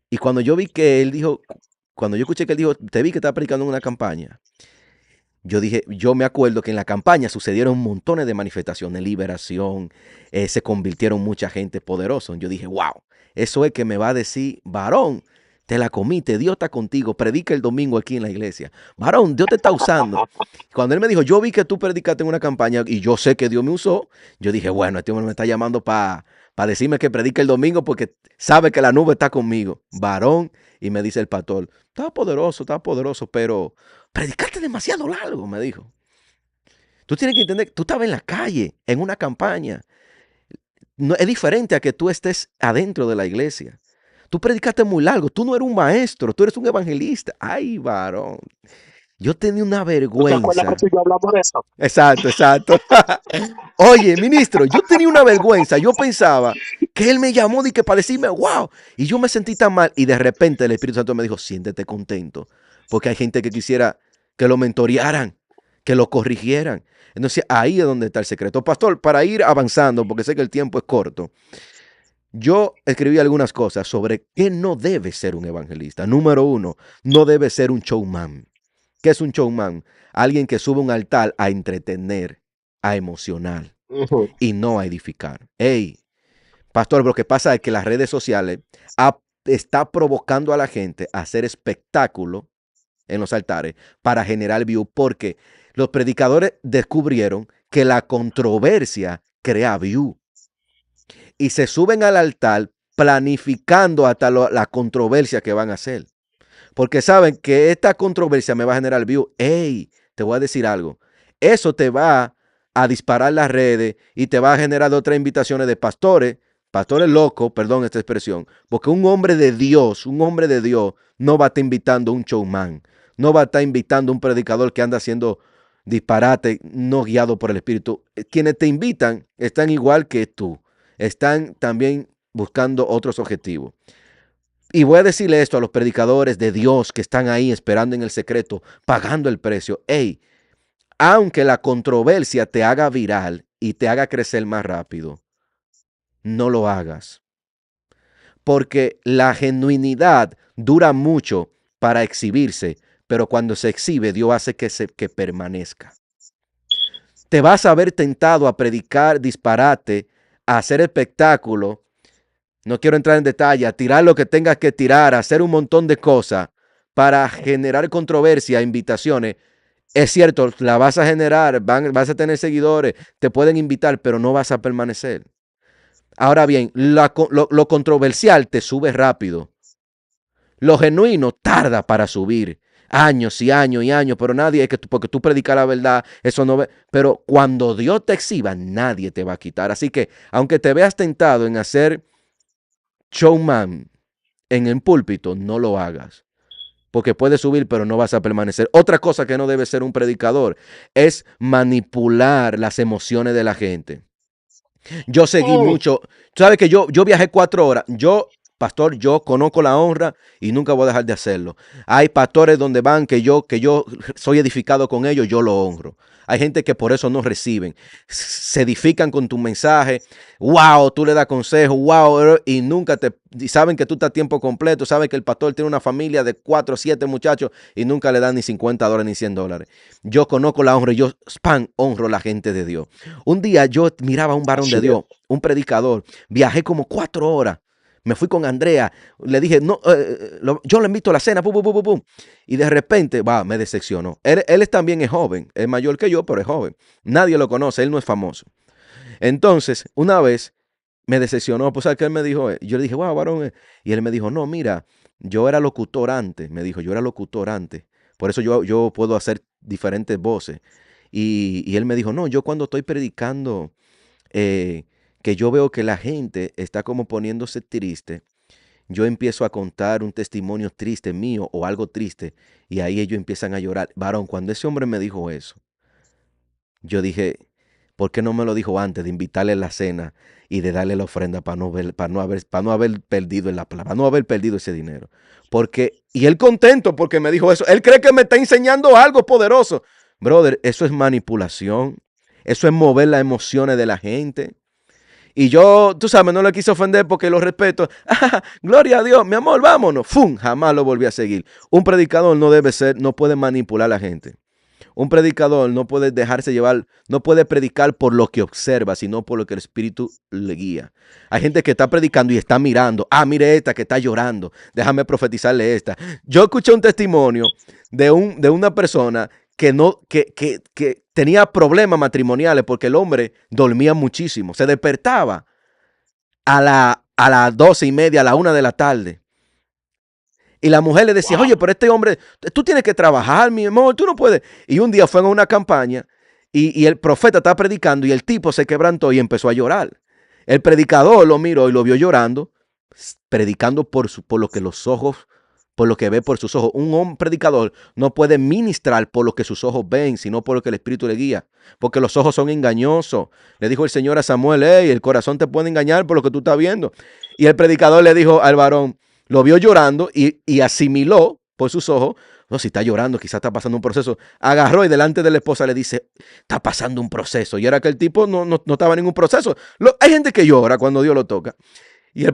Speaker 2: Y cuando yo vi que él dijo, cuando yo escuché que él dijo, te vi que estaba predicando en una campaña, yo dije, yo me acuerdo que en la campaña sucedieron montones de manifestaciones, liberación, se convirtieron mucha gente poderosa. Yo dije, wow, eso es que me va a decir, varón, te la comiste, Dios está contigo, predica el domingo aquí en la iglesia. Varón, Dios te está usando. Cuando él me dijo, yo vi que tú predicaste en una campaña y yo sé que Dios me usó, yo dije, bueno, este hombre me está llamando para decirme que predique el domingo porque sabe que la nube está conmigo. Varón, y me dice el pastor, está poderoso, pero predicaste demasiado largo, me dijo. Tú tienes que entender, tú estabas en la calle, en una campaña. No, es diferente a que tú estés adentro de la iglesia. Tú predicaste muy largo, tú no eres un maestro, tú eres un evangelista. Ay, varón. Yo tenía una
Speaker 3: ¿Tú te acuerdas que
Speaker 2: vergüenza.
Speaker 3: tú y yo hablamos de eso?
Speaker 2: Exacto, exacto. Oye, ministro, yo tenía una vergüenza. Yo pensaba que él me llamó y que para decirme, wow. Y yo me sentí tan mal. Y de repente el Espíritu Santo me dijo, siéntete contento. Porque hay gente que quisiera que lo mentorearan, que lo corrigieran. Entonces ahí es donde está el secreto. Pastor, para ir avanzando, porque sé que el tiempo es corto, yo escribí algunas cosas sobre qué no debe ser un evangelista. Número uno, no debe ser un showman. ¿Qué es un showman? Alguien que sube a un altar a entretener, a emocionar
Speaker 3: Ujú.
Speaker 2: y no a edificar. Hey, pastor, lo que pasa es que las redes sociales está provocando a la gente a hacer espectáculo en los altares para generar view, porque los predicadores descubrieron que la controversia crea view y se suben al altar planificando hasta la controversia que van a hacer. Porque saben que esta controversia me va a generar view. Hey, te voy a decir algo. Eso te va a disparar las redes y te va a generar otras invitaciones de pastores locos, perdón esta expresión, porque un hombre de Dios no va a estar invitando a un showman, no va a estar invitando a un predicador que anda haciendo disparate, no guiado por el Espíritu. Quienes te invitan están igual que tú, están también buscando otros objetivos. Y voy a decirle esto a los predicadores de Dios que están ahí esperando en el secreto, pagando el precio. Hey, aunque la controversia te haga viral y te haga crecer más rápido, no lo hagas. Porque la genuinidad dura mucho para exhibirse, pero cuando se exhibe, Dios hace que permanezca. te vas a ver tentado a predicar disparate, a hacer espectáculo. No quiero entrar en detalle, a tirar lo que tengas que tirar, a hacer un montón de cosas para generar controversia, invitaciones. Es cierto, la vas a generar, vas a tener seguidores, te pueden invitar, pero no vas a permanecer. Ahora bien, lo controversial te sube rápido. Lo genuino tarda para subir. Años y años y años, pero nadie, porque tú predicas la verdad, eso no ve. Pero cuando Dios te exhiba, nadie te va a quitar. Así que, aunque te veas tentado en hacer showman en el púlpito, no lo hagas. Porque puedes subir, pero no vas a permanecer. Otra cosa que no debe ser un predicador es manipular las emociones de la gente. Yo seguí
Speaker 3: Mm,
Speaker 2: mucho. Sabes que yo viajé 4 horas. Pastor, yo conozco la honra y nunca voy a dejar de hacerlo. Hay pastores donde van que yo soy edificado con ellos, yo lo honro. Hay gente que por eso no reciben. Se edifican con tu mensaje. Wow, tú le das consejo. Wow, y y saben que tú estás a tiempo completo. Saben que el pastor tiene una familia de 4 o 7 muchachos y nunca le dan ni $50 ni $100. Yo conozco la honra y yo, honro a la gente de Dios. Un día yo miraba a un varón de
Speaker 3: así es.
Speaker 2: Dios, un predicador. Viajé como 4 horas. Me fui con Andrea, le dije, no, yo le invito a la cena, pum, pum, pum, pum, pum. Y de repente, me decepcionó. También es joven, es mayor que yo, pero es joven. Nadie lo conoce, él no es famoso. Entonces, una vez me decepcionó, pues, ¿sabes qué él me dijo? Yo le dije, wow, varón. Y él me dijo, no, mira, yo era locutor antes. Me dijo, yo era locutor antes. Por eso yo puedo hacer diferentes voces. Y él me dijo, no, yo cuando estoy predicando, eh, que yo veo que la gente está como poniéndose triste, yo empiezo a contar un testimonio triste mío o algo triste y ahí ellos empiezan a llorar. Varón, cuando ese hombre me dijo eso, yo dije, ¿por qué no me lo dijo antes de invitarle a la cena y de darle la ofrenda para no haber perdido para no haber perdido ese dinero? Y él contento porque me dijo eso. Él cree que me está enseñando algo poderoso. Brother, eso es manipulación. Eso es mover las emociones de la gente. Y yo, tú sabes, no le quise ofender porque lo respeto. Gloria a Dios, mi amor, vámonos. ¡Fum! Jamás lo volví a seguir. Un predicador no puede manipular a la gente. Un predicador no puede dejarse llevar, no puede predicar por lo que observa, sino por lo que el Espíritu le guía. Hay gente que está predicando y está mirando. Mire esta que está llorando. Déjame profetizarle esta. Yo escuché un testimonio de una persona que tenía problemas matrimoniales porque el hombre dormía muchísimo. Se despertaba a las 12:30, a la 1 de la tarde. Y la mujer le decía, oye,
Speaker 3: Wow.
Speaker 2: pero este hombre, tú tienes que trabajar, mi amor, tú no puedes. Y un día fue a una campaña y el profeta estaba predicando y el tipo se quebrantó y empezó a llorar. El predicador lo miró y lo vio llorando, predicando por lo que los ojos, por lo que ve por sus ojos. Un predicador no puede ministrar por lo que sus ojos ven, sino por lo que el Espíritu le guía. Porque los ojos son engañosos. Le dijo el Señor a Samuel, hey, el corazón te puede engañar por lo que tú estás viendo. Y el predicador le dijo al varón, lo vio llorando y asimiló por sus ojos. No, si está llorando, quizás está pasando un proceso. Agarró y delante de la esposa le dice, está pasando un proceso. Y era que el tipo no estaba en ningún proceso. Hay gente que llora cuando Dios lo toca. Y el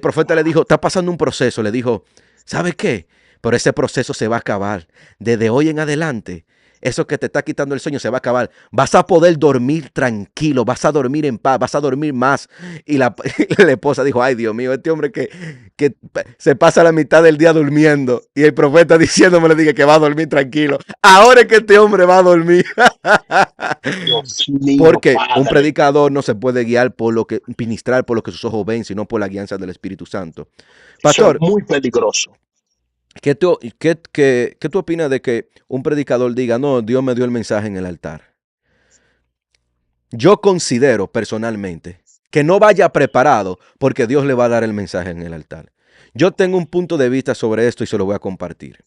Speaker 2: profeta le dijo, está pasando un proceso. Le dijo, ¿sabes qué? Pero ese proceso se va a acabar. Desde hoy en adelante, eso que te está quitando el sueño se va a acabar. Vas a poder dormir tranquilo, vas a dormir en paz, vas a dormir más. Y la, la esposa dijo, ay Dios mío, este hombre que se pasa la mitad del día durmiendo. Y el profeta diciéndome le dije que va a dormir tranquilo. Ahora es que este hombre va a dormir.
Speaker 3: Dios mío,
Speaker 2: Porque un
Speaker 3: Padre.
Speaker 2: predicador no se puede guiar ministrar por lo que sus ojos ven, sino por la guianza del Espíritu Santo.
Speaker 3: Eso es
Speaker 2: Pastor,
Speaker 3: muy peligroso.
Speaker 2: ¿qué tú opinas de que un predicador diga, no, Dios me dio el mensaje en el altar? Yo considero personalmente que no vaya preparado porque Dios le va a dar el mensaje en el altar. Yo tengo un punto de vista sobre esto y se lo voy a compartir.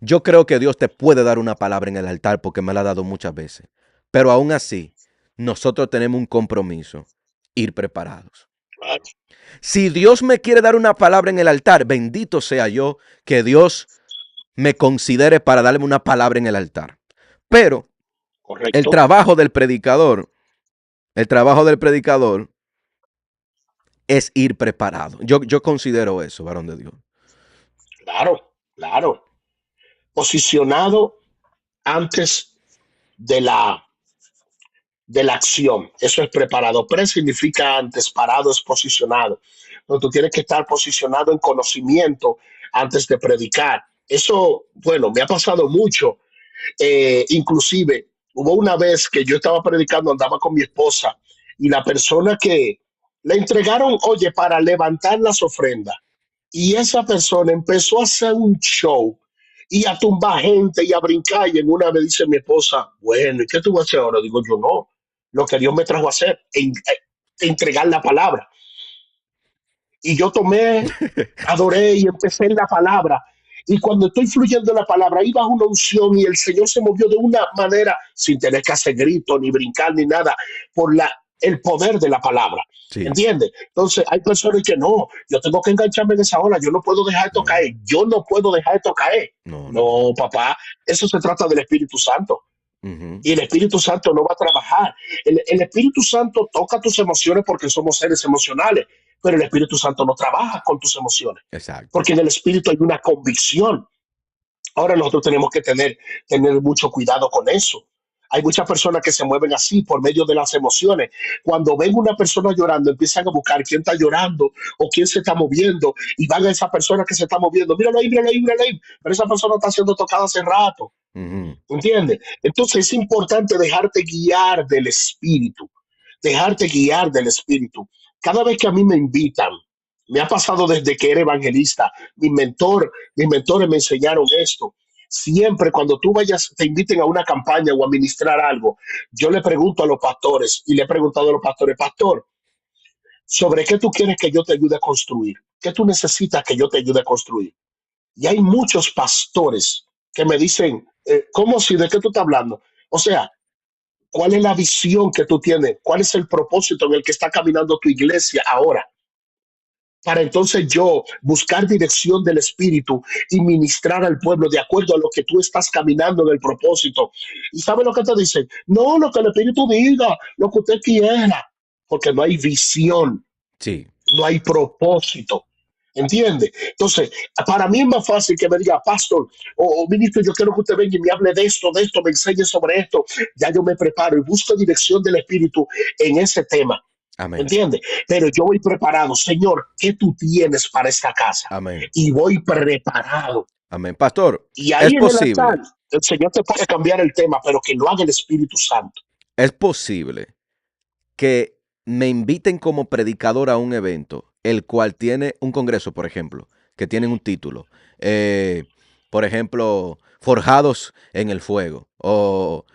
Speaker 2: Yo creo que Dios te puede dar una palabra en el altar porque me la ha dado muchas veces. Pero aún así, nosotros tenemos un compromiso, ir preparados. Si Dios me quiere dar una palabra en el altar, bendito sea yo que Dios me considere para darme una palabra en el altar. Pero el
Speaker 3: Correcto.
Speaker 2: trabajo del predicador, el trabajo del predicador es ir preparado. Yo considero eso, varón de Dios.
Speaker 3: Claro, claro. Posicionado antes de la de la acción. Eso es preparado. Pre significa antes, parado es posicionado. Entonces, tú tienes que estar posicionado en conocimiento antes de predicar. Eso, bueno, me ha pasado mucho. Inclusive, hubo una vez que yo estaba predicando, andaba con mi esposa y la persona que le entregaron, oye, para levantar las ofrendas, y esa persona empezó a hacer un show y a tumbar gente y a brincar. Y en una me dice mi esposa, bueno, ¿y qué tú vas a hacer ahora? Digo yo, no, lo que Dios me trajo a hacer, entregar la palabra. Y yo tomé, adoré y empecé en la palabra. Y cuando estoy fluyendo en la palabra, iba una unción y el Señor se movió de una manera sin tener que hacer grito, ni brincar, ni nada, por el poder de la palabra.
Speaker 2: Sí,
Speaker 3: ¿Entiendes? Entonces hay personas que no, yo tengo que engancharme en esa ola, yo no puedo dejar esto
Speaker 2: no,
Speaker 3: caer, yo no puedo dejar esto caer.
Speaker 2: no, no.
Speaker 3: No, papá, eso se trata del Espíritu Santo
Speaker 2: Ujú,
Speaker 3: y el Espíritu Santo no va a trabajar. El Espíritu Santo toca tus emociones porque somos seres emocionales, pero el Espíritu Santo no trabaja con tus emociones,
Speaker 2: exacto.
Speaker 3: porque en el Espíritu hay una convicción. Ahora nosotros tenemos que tener mucho cuidado con eso. Hay muchas personas que se mueven así por medio de las emociones. Cuando ven una persona llorando, empiezan a buscar quién está llorando o quién se está moviendo y van a esa persona que se está moviendo. Míralo ahí, míralo ahí, míralo ahí. Pero esa persona está siendo tocada hace rato.
Speaker 2: Ujú,
Speaker 3: ¿Entiendes? Entonces es importante dejarte guiar del Espíritu, dejarte guiar del Espíritu. Cada vez que a mí me invitan, me ha pasado desde que era evangelista, mis mentores me enseñaron esto. Siempre cuando tú vayas, te inviten a una campaña o a ministrar algo, yo le pregunto a los pastores y le he preguntado a los pastores, pastor, ¿sobre qué tú quieres que yo te ayude a construir? ¿Qué tú necesitas que yo te ayude a construir? Y hay muchos pastores que me dicen, ¿cómo si? ¿De qué tú estás hablando? O sea, ¿cuál es la visión que tú tienes? ¿Cuál es el propósito en el que está caminando tu iglesia ahora? Para entonces yo buscar dirección del Espíritu y ministrar al pueblo de acuerdo a lo que tú estás caminando en el propósito. ¿Y sabe lo que te dicen? No, lo que el Espíritu diga, lo que usted quiera, porque no hay visión,
Speaker 2: sí,
Speaker 3: no hay propósito. ¿Entiende? Entonces, para mí es más fácil que me diga, pastor o ministro, yo quiero que usted venga y me hable de esto, me enseñe sobre esto. Ya yo me preparo y busco dirección del Espíritu en ese tema.
Speaker 2: amén,
Speaker 3: ¿Entiendes? Pero yo voy preparado, Señor, ¿qué tú tienes para esta casa?
Speaker 2: amén,
Speaker 3: Y voy preparado.
Speaker 2: amén. Pastor,
Speaker 3: Y ahí
Speaker 2: es
Speaker 3: en el altar,
Speaker 2: posible,
Speaker 3: el Señor te puede cambiar el tema, pero que lo haga el Espíritu Santo.
Speaker 2: es posible que me inviten como predicador a un evento, el cual tiene un congreso, por ejemplo, que tienen un título. eh, por ejemplo, Forjados en el Fuego o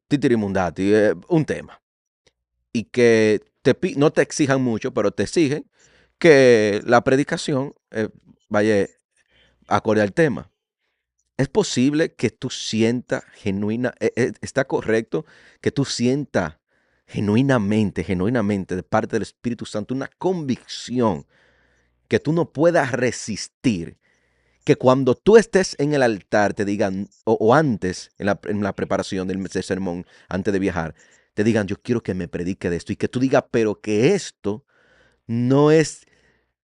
Speaker 2: Titirimundati, un tema. Y que no te exijan mucho, pero te exigen que la predicación vaya acorde al tema. Es posible que tú sientas genuina, está correcto que tú sientas genuinamente de parte del Espíritu Santo una convicción que tú no puedas resistir, que cuando tú estés en el altar te digan, o antes, en la preparación del sermón, antes de viajar, te digan, yo quiero que me predique de esto, y que tú digas, pero que esto no es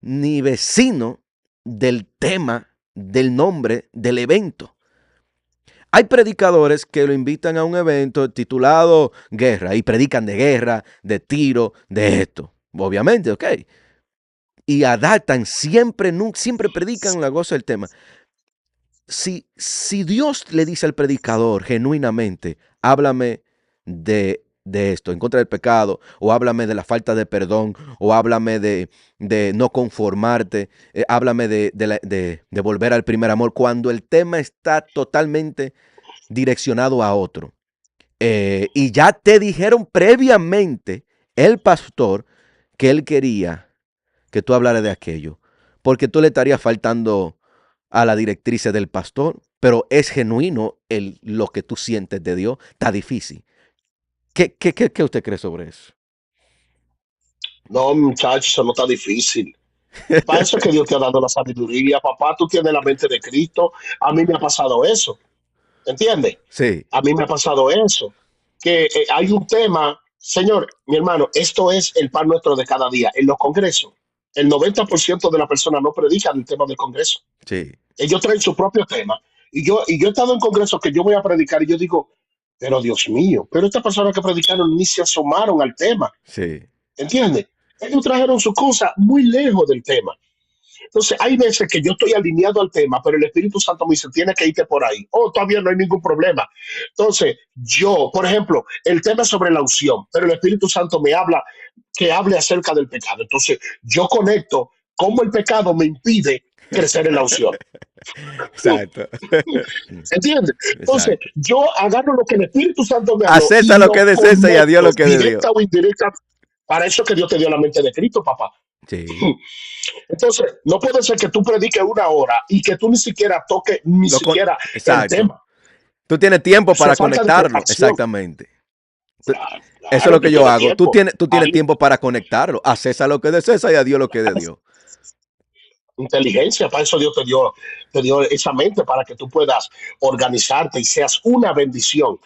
Speaker 2: ni vecino del tema, del nombre, del evento. Hay predicadores que lo invitan a un evento titulado Guerra y predican de guerra, de tiro, de esto. Obviamente, ok. Y adaptan, siempre predican la goza del tema. Si Dios le dice al predicador genuinamente, háblame de esto, en contra del pecado, o háblame de la falta de perdón, o háblame de no conformarte, háblame de volver al primer amor, cuando el tema está totalmente direccionado a otro. Y ya te dijeron previamente el pastor que él quería que tú hablaras de aquello, porque tú le estarías faltando a la directriz del pastor, pero es genuino lo que tú sientes de Dios, está difícil. ¿Qué usted cree sobre eso?
Speaker 3: No, muchachos, eso no está difícil. Para eso es que Dios te ha dado la sabiduría. Papá, tú tienes la mente de Cristo. A mí me ha pasado eso. ¿Entiendes?
Speaker 2: Sí,
Speaker 3: A mí me ha pasado eso. Que hay un tema, señor, mi hermano, esto es el pan nuestro de cada día. En los congresos, el 90% de la persona no predica el tema del congreso.
Speaker 2: sí,
Speaker 3: Ellos traen su propio tema. Y yo he estado en congresos que yo voy a predicar y yo digo, Pero Dios mío, pero estas personas que predicaron ni se asomaron al tema,
Speaker 2: Sí.
Speaker 3: ¿entiendes? Ellos trajeron su cosa muy lejos del tema. Entonces, hay veces que yo estoy alineado al tema, pero el Espíritu Santo me dice, tiene que irte por ahí. Oh, todavía no hay ningún problema. Entonces, yo, por ejemplo, el tema es sobre la unción, pero el Espíritu Santo me habla que hable acerca del pecado. Entonces, yo conecto cómo el pecado me impide crecer en la unción.
Speaker 2: Exacto.
Speaker 3: ¿Entiendes? Entonces,
Speaker 2: Exacto.
Speaker 3: yo agarro lo que el Espíritu Santo me
Speaker 2: A
Speaker 3: habló y
Speaker 2: César lo que
Speaker 3: lo
Speaker 2: es de César y a Dios
Speaker 3: conecto,
Speaker 2: lo que es de Dios.
Speaker 3: directa o indirecta. Para eso que Dios te dio la mente de Cristo, papá.
Speaker 2: Sí.
Speaker 3: Entonces, no puede ser que tú prediques 1 hora y que tú ni siquiera toques ni siquiera el
Speaker 2: Exacto.
Speaker 3: tema.
Speaker 2: Tú tienes tiempo
Speaker 3: Eso
Speaker 2: para
Speaker 3: es falta de
Speaker 2: conectarlo.
Speaker 3: preparación.
Speaker 2: Exactamente.
Speaker 3: Claro,
Speaker 2: Eso es
Speaker 3: claro,
Speaker 2: lo
Speaker 3: tú
Speaker 2: que yo
Speaker 3: tienes
Speaker 2: hago.
Speaker 3: tiempo.
Speaker 2: Tú tienes
Speaker 3: Ahí,
Speaker 2: tiempo para conectarlo. A César lo que es de César y a Dios lo que es de Dios.
Speaker 3: inteligencia, para eso Dios te dio esa mente para que tú puedas organizarte y seas una bendición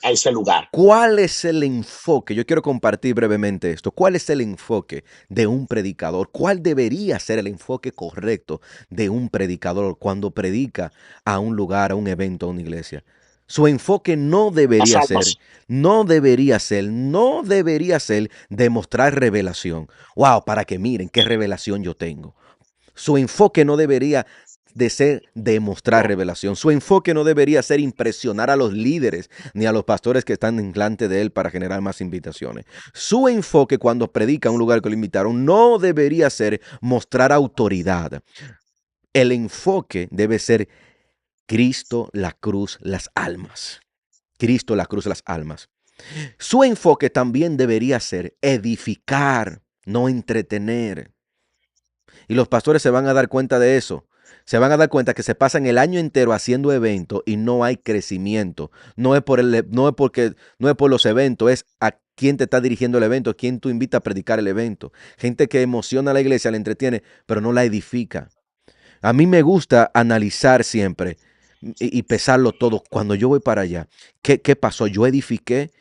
Speaker 3: a ese lugar.
Speaker 2: ¿Cuál es el enfoque? Yo quiero compartir brevemente esto. ¿Cuál es el enfoque de un predicador? ¿Cuál debería ser el enfoque correcto de un predicador cuando predica a un lugar, a un evento, a una iglesia? Su enfoque no
Speaker 3: Las
Speaker 2: debería ser,
Speaker 3: almas.
Speaker 2: no debería ser demostrar revelación. Wow, para que miren qué revelación yo tengo. Su enfoque no debería de ser demostrar
Speaker 3: No.
Speaker 2: revelación. Su enfoque no debería ser impresionar a los líderes ni a los pastores que están delante de él para generar más invitaciones. Su enfoque cuando predica en un lugar que lo invitaron no debería ser mostrar autoridad. El enfoque debe ser Cristo, la cruz, las almas. Cristo, la cruz, las almas. Su enfoque también debería ser edificar, no entretener. Y los pastores se van a dar cuenta de eso. Se van a dar cuenta que se pasan el año entero haciendo eventos y no hay crecimiento. No es por los eventos, es a quién te está dirigiendo el evento, quién tú invitas a predicar el evento. Gente que emociona a la iglesia, la entretiene, pero no la edifica. A mí me gusta analizar siempre y pesarlo todo. Cuando yo voy para allá, ¿qué pasó? Yo edifiqué,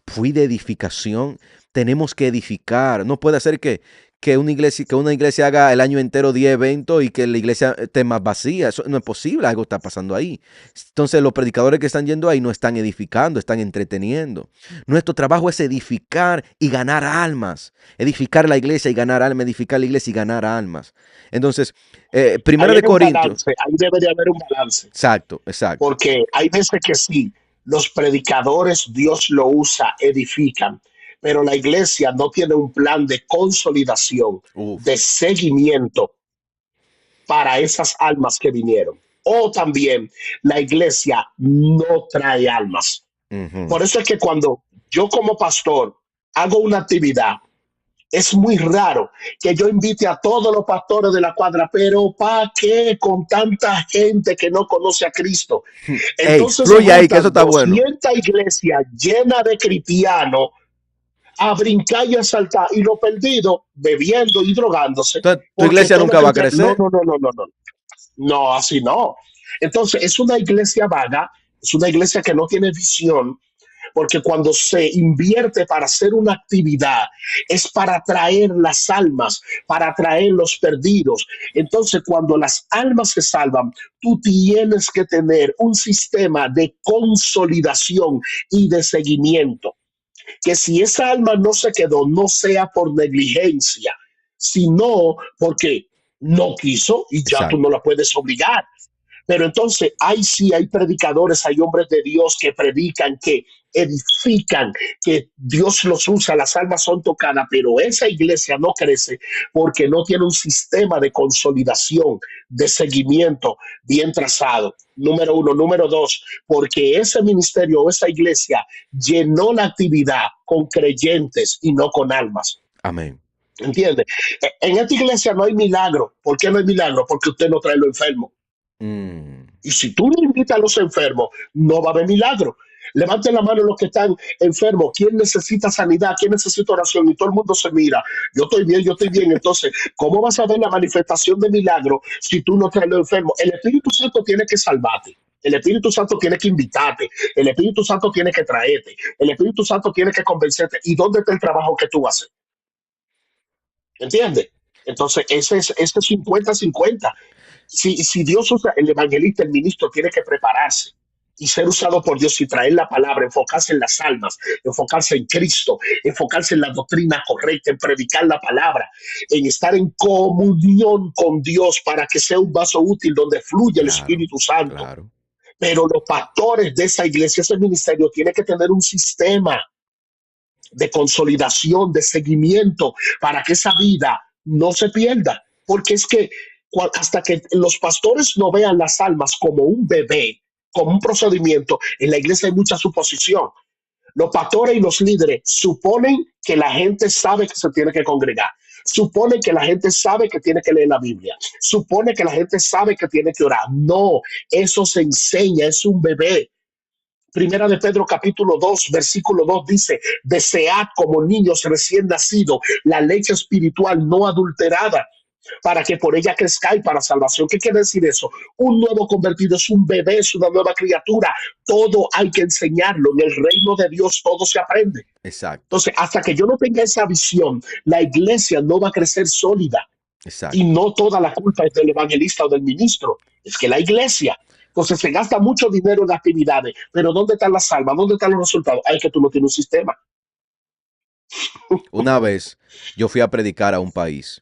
Speaker 2: fui de edificación. Tenemos que edificar. No puede ser que una iglesia haga el año entero 10 eventos y que la iglesia esté más vacía. Eso no es posible, algo está pasando ahí. Entonces los predicadores que están yendo ahí no están edificando, están entreteniendo. Nuestro trabajo es edificar y ganar almas. Edificar la iglesia y ganar almas, edificar la iglesia y ganar almas. Entonces,
Speaker 3: Ahí
Speaker 2: Primera
Speaker 3: hay
Speaker 2: de
Speaker 3: un
Speaker 2: Corintios.
Speaker 3: balance, ahí debe de haber un balance,
Speaker 2: Exacto, exacto.
Speaker 3: porque hay veces que sí, los predicadores Dios lo usa, edifican, pero la iglesia no tiene un plan de consolidación, de
Speaker 2: Uf.
Speaker 3: seguimiento para esas almas que vinieron. O también la iglesia no trae almas.
Speaker 2: Ujú.
Speaker 3: Por eso es que cuando yo como pastor hago una actividad, es muy raro que yo invite a todos los pastores de la cuadra, pero ¿para qué con tanta gente que no conoce a Cristo?
Speaker 2: Ey,
Speaker 3: Entonces se
Speaker 2: fluye ahí, que eso
Speaker 3: juntan
Speaker 2: está bueno.
Speaker 3: 200 iglesias llenas de cristianos a brincar y a saltar y los perdidos bebiendo y drogándose
Speaker 2: Entonces, tu
Speaker 3: porque
Speaker 2: iglesia
Speaker 3: todo
Speaker 2: nunca
Speaker 3: el
Speaker 2: va a
Speaker 3: que no,
Speaker 2: crecer.
Speaker 3: no, no, no, no, no, no, así no. Entonces es una iglesia vaga, es una iglesia que no tiene visión, porque cuando se invierte para hacer una actividad es para atraer las almas, para atraer los perdidos. Entonces, cuando las almas se salvan, tú tienes que tener un sistema de consolidación y de seguimiento. Que si esa alma no se quedó, no sea por negligencia, sino porque no quiso y ya tú no
Speaker 2: Exacto.
Speaker 3: la puedes obligar. Pero entonces, ahí sí hay predicadores, hay hombres de Dios que predican, que edifican, que Dios los usa, las almas son tocadas, pero esa iglesia no crece porque no tiene un sistema de consolidación, de seguimiento bien trazado. Número uno. Número dos, porque ese ministerio o esa iglesia llenó la actividad con creyentes y no con almas.
Speaker 2: Amén.
Speaker 3: ¿Entiendes? En esta iglesia no hay milagro. ¿Por qué no hay milagro? Porque usted no trae lo enfermo.
Speaker 2: Mm.
Speaker 3: Y si tú no invitas a los enfermos, no va a haber milagro. Levanten la mano los que están enfermos. ¿Quién necesita sanidad? ¿Quién necesita oración? Y todo el mundo se mira. Yo estoy bien, yo estoy bien. Entonces, ¿cómo vas a ver la manifestación de milagro si tú no traes los enfermos? El Espíritu Santo tiene que salvarte. El Espíritu Santo tiene que invitarte. El Espíritu Santo tiene que traerte. El Espíritu Santo tiene que convencerte. ¿Y dónde está el trabajo que tú vas a hacer? ¿Entiendes? Entonces, ese 50-50. Si Dios usa el evangelista, el ministro tiene que prepararse. y ser usado por Dios y traer la palabra, enfocarse en las almas, enfocarse en Cristo, enfocarse en la doctrina correcta, en predicar la palabra, en estar en comunión con Dios para que sea un vaso útil donde fluye el
Speaker 2: Claro,
Speaker 3: Espíritu Santo.
Speaker 2: claro.
Speaker 3: Pero los pastores de esa iglesia, ese ministerio, tiene que tener un sistema de consolidación, de seguimiento, para que esa vida no se pierda. Porque es que hasta que los pastores no vean las almas como un bebé, como un procedimiento, en la iglesia hay mucha suposición. Los pastores y los líderes suponen que la gente sabe que se tiene que congregar. Supone que la gente sabe que tiene que leer la Biblia. Supone que la gente sabe que tiene que orar. No, eso se enseña, es un bebé. Primera de Pedro capítulo 2, versículo 2 dice, desead como niños recién nacidos la leche espiritual no adulterada, para que por ella crezcáis para salvación. ¿Qué quiere decir eso? Un nuevo convertido es un bebé, es una nueva criatura. Todo hay que enseñarlo. En el reino de Dios todo se aprende.
Speaker 2: Exacto,
Speaker 3: Entonces, hasta que yo no tenga esa visión, la iglesia no va a crecer sólida. Y
Speaker 2: exacto.
Speaker 3: no toda la culpa es del evangelista o del ministro, es que la iglesia. Entonces se gasta mucho dinero en actividades, pero ¿dónde están las almas? ¿Dónde están los resultados? Hay que tú no tienes un sistema.
Speaker 2: Una vez yo fui a predicar a un país.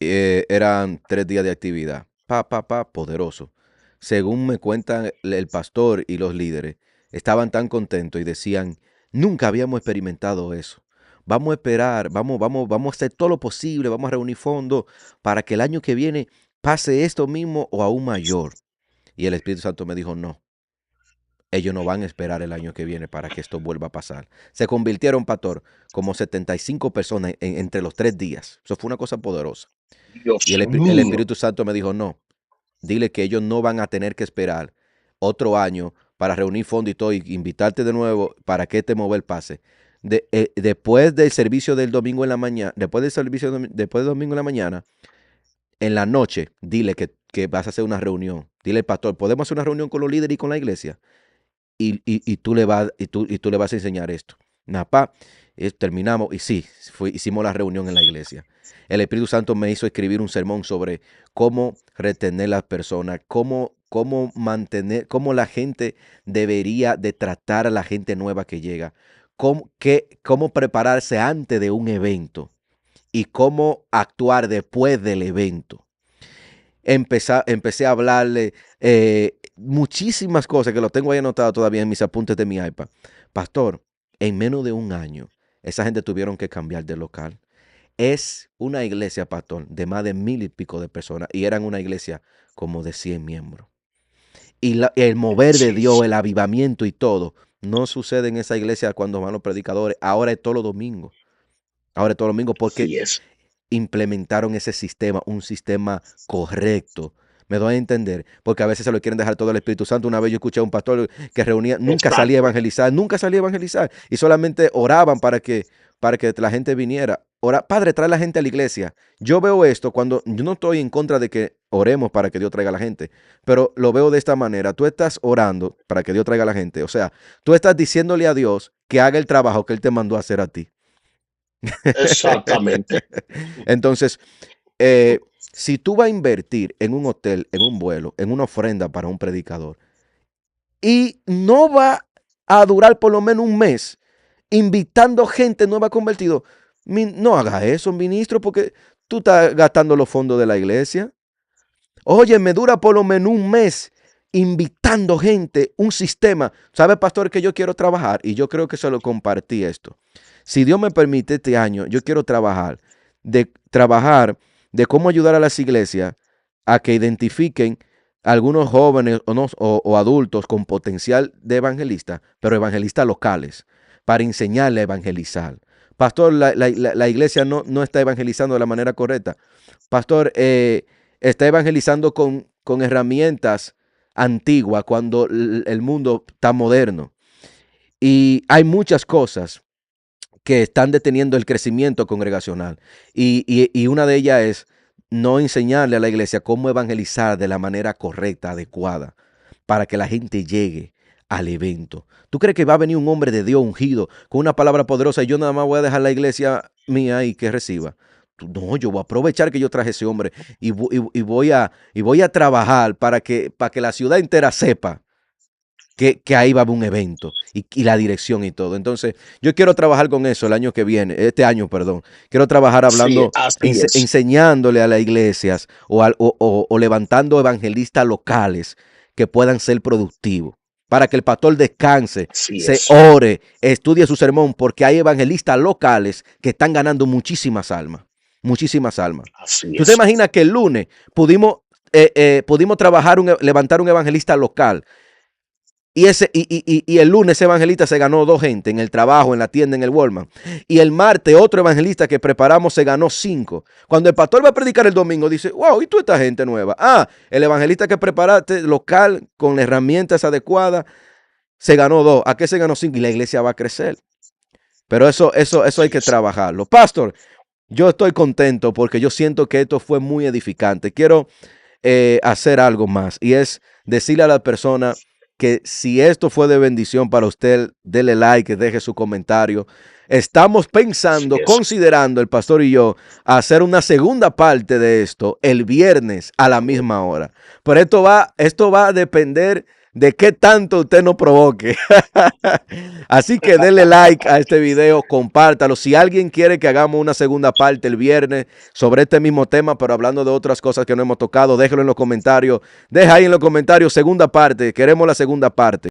Speaker 2: Eran 3 días de actividad. Poderoso. Según me cuentan el pastor y los líderes, estaban tan contentos y decían, nunca habíamos experimentado eso. Vamos a esperar, vamos a hacer todo lo posible, vamos a reunir fondos para que el año que viene pase esto mismo o aún mayor. Y el Espíritu Santo me dijo, no, ellos no van a esperar el año que viene para que esto vuelva a pasar. Se convirtieron, pastor, como 75 personas entre los 3 días. Eso fue una cosa poderosa. Y
Speaker 3: Dios
Speaker 2: el
Speaker 3: mío.
Speaker 2: Espíritu Santo me dijo, no, dile que ellos no van a tener que esperar otro año para reunir fondos y todo, y invitarte de nuevo para que este mover pase. Después del servicio del domingo en la mañana, después del domingo en la mañana, en la noche, dile que vas a hacer una reunión. Dile, pastor, ¿podemos hacer una reunión con los líderes y con la iglesia? Y tú le vas a enseñar esto. Napá, terminamos y sí, hicimos la reunión en la iglesia. El Espíritu Santo me hizo escribir un sermón sobre cómo retener las personas, cómo mantener, cómo la gente debería de tratar a la gente nueva que llega, cómo prepararse antes de un evento y cómo actuar después del evento. Empecé a hablarle muchísimas cosas que lo tengo ahí anotado todavía en mis apuntes de mi iPad. Pastor, en menos de un año, esa gente tuvieron que cambiar de local. Es una iglesia, pastor, de más de 1000 y pico de personas y eran una iglesia como de 100 miembros. Y el mover de
Speaker 3: Sí,
Speaker 2: Dios,
Speaker 3: sí,
Speaker 2: el avivamiento y todo, no sucede en esa iglesia cuando van los predicadores. Ahora es todos los domingos. Ahora es todos los domingos porque
Speaker 3: sí es.
Speaker 2: implementaron ese sistema, un sistema correcto. Me doy a entender, porque a veces se lo quieren dejar todo el Espíritu Santo. Una vez yo escuché a un pastor que reunía,
Speaker 3: Exacto.
Speaker 2: nunca salía a evangelizar, y solamente oraban para que la gente viniera. Padre, trae la gente a la iglesia. Yo veo esto cuando yo no estoy en contra de que oremos para que Dios traiga a la gente, pero lo veo de esta manera. Tú estás orando para que Dios traiga a la gente. O sea, tú estás diciéndole a Dios que haga el trabajo que Él te mandó a hacer a ti.
Speaker 3: Exactamente.
Speaker 2: Entonces, si tú vas a invertir en un hotel, en un vuelo, en una ofrenda para un predicador y no va a durar por lo menos un mes invitando gente nueva convertido, no haga eso, ministro, porque tú estás gastando los fondos de la iglesia. Oye, me dura por lo menos un mes invitando gente, un sistema. ¿Sabe, pastor, que yo quiero trabajar? Y yo creo que se lo compartí esto. Si Dios me permite este año, yo quiero trabajar de cómo ayudar a las iglesias a que identifiquen algunos jóvenes o adultos con potencial de evangelista, pero evangelistas locales, para enseñarle a evangelizar. Pastor, la iglesia no está evangelizando de la manera correcta. Pastor, está evangelizando con herramientas antiguas cuando el mundo está moderno. Y hay muchas cosas que están deteniendo el crecimiento congregacional. Y una de ellas es no enseñarle a la iglesia cómo evangelizar de la manera correcta, adecuada, para que la gente llegue al evento. ¿Tú crees que va a venir un hombre de Dios ungido con una palabra poderosa y yo nada más voy a dejar la iglesia mía y que reciba? No, yo voy a aprovechar que yo traje ese hombre y voy a trabajar para que la ciudad entera sepa que ahí va a haber un evento y la dirección y todo. Entonces, yo quiero trabajar con eso el año que viene, este año, perdón. Quiero trabajar
Speaker 3: Sí,
Speaker 2: hablando,
Speaker 3: así es.
Speaker 2: enseñándole a las iglesias o levantando evangelistas locales que puedan ser productivos. Para que el pastor descanse,
Speaker 3: Así
Speaker 2: se
Speaker 3: es.
Speaker 2: ore, estudie su sermón, porque hay evangelistas locales que están ganando muchísimas almas. Muchísimas almas.
Speaker 3: Así
Speaker 2: ¿Tú te
Speaker 3: es.
Speaker 2: imaginas que el lunes pudimos trabajar, levantar un evangelista local? Y el lunes ese evangelista se ganó 2 gente en el trabajo, en la tienda, en el Walmart. Y el martes otro evangelista que preparamos se ganó 5. Cuando el pastor va a predicar el domingo, dice, wow, ¿y tú esta gente nueva? Ah, el evangelista que preparaste local con herramientas adecuadas se ganó 2. ¿A qué se ganó 5? Y la iglesia va a crecer. Pero eso hay
Speaker 3: Así
Speaker 2: que
Speaker 3: es.
Speaker 2: trabajarlo. Pastor, yo estoy contento porque yo siento que esto fue muy edificante. Quiero hacer algo más y es decirle a la persona que si esto fue de bendición para usted, dele like, deje su comentario. Estamos
Speaker 3: Así
Speaker 2: pensando,
Speaker 3: es.
Speaker 2: considerando el pastor y yo, hacer una segunda parte de esto el viernes a la misma hora. Pero esto va a depender de qué tanto usted nos provoque. Así que denle like a este video, compártalo. Si alguien quiere que hagamos una segunda parte el viernes sobre este mismo tema, pero hablando de otras cosas que no hemos tocado, déjelo en los comentarios. Deja ahí en los comentarios segunda parte. Queremos la segunda parte.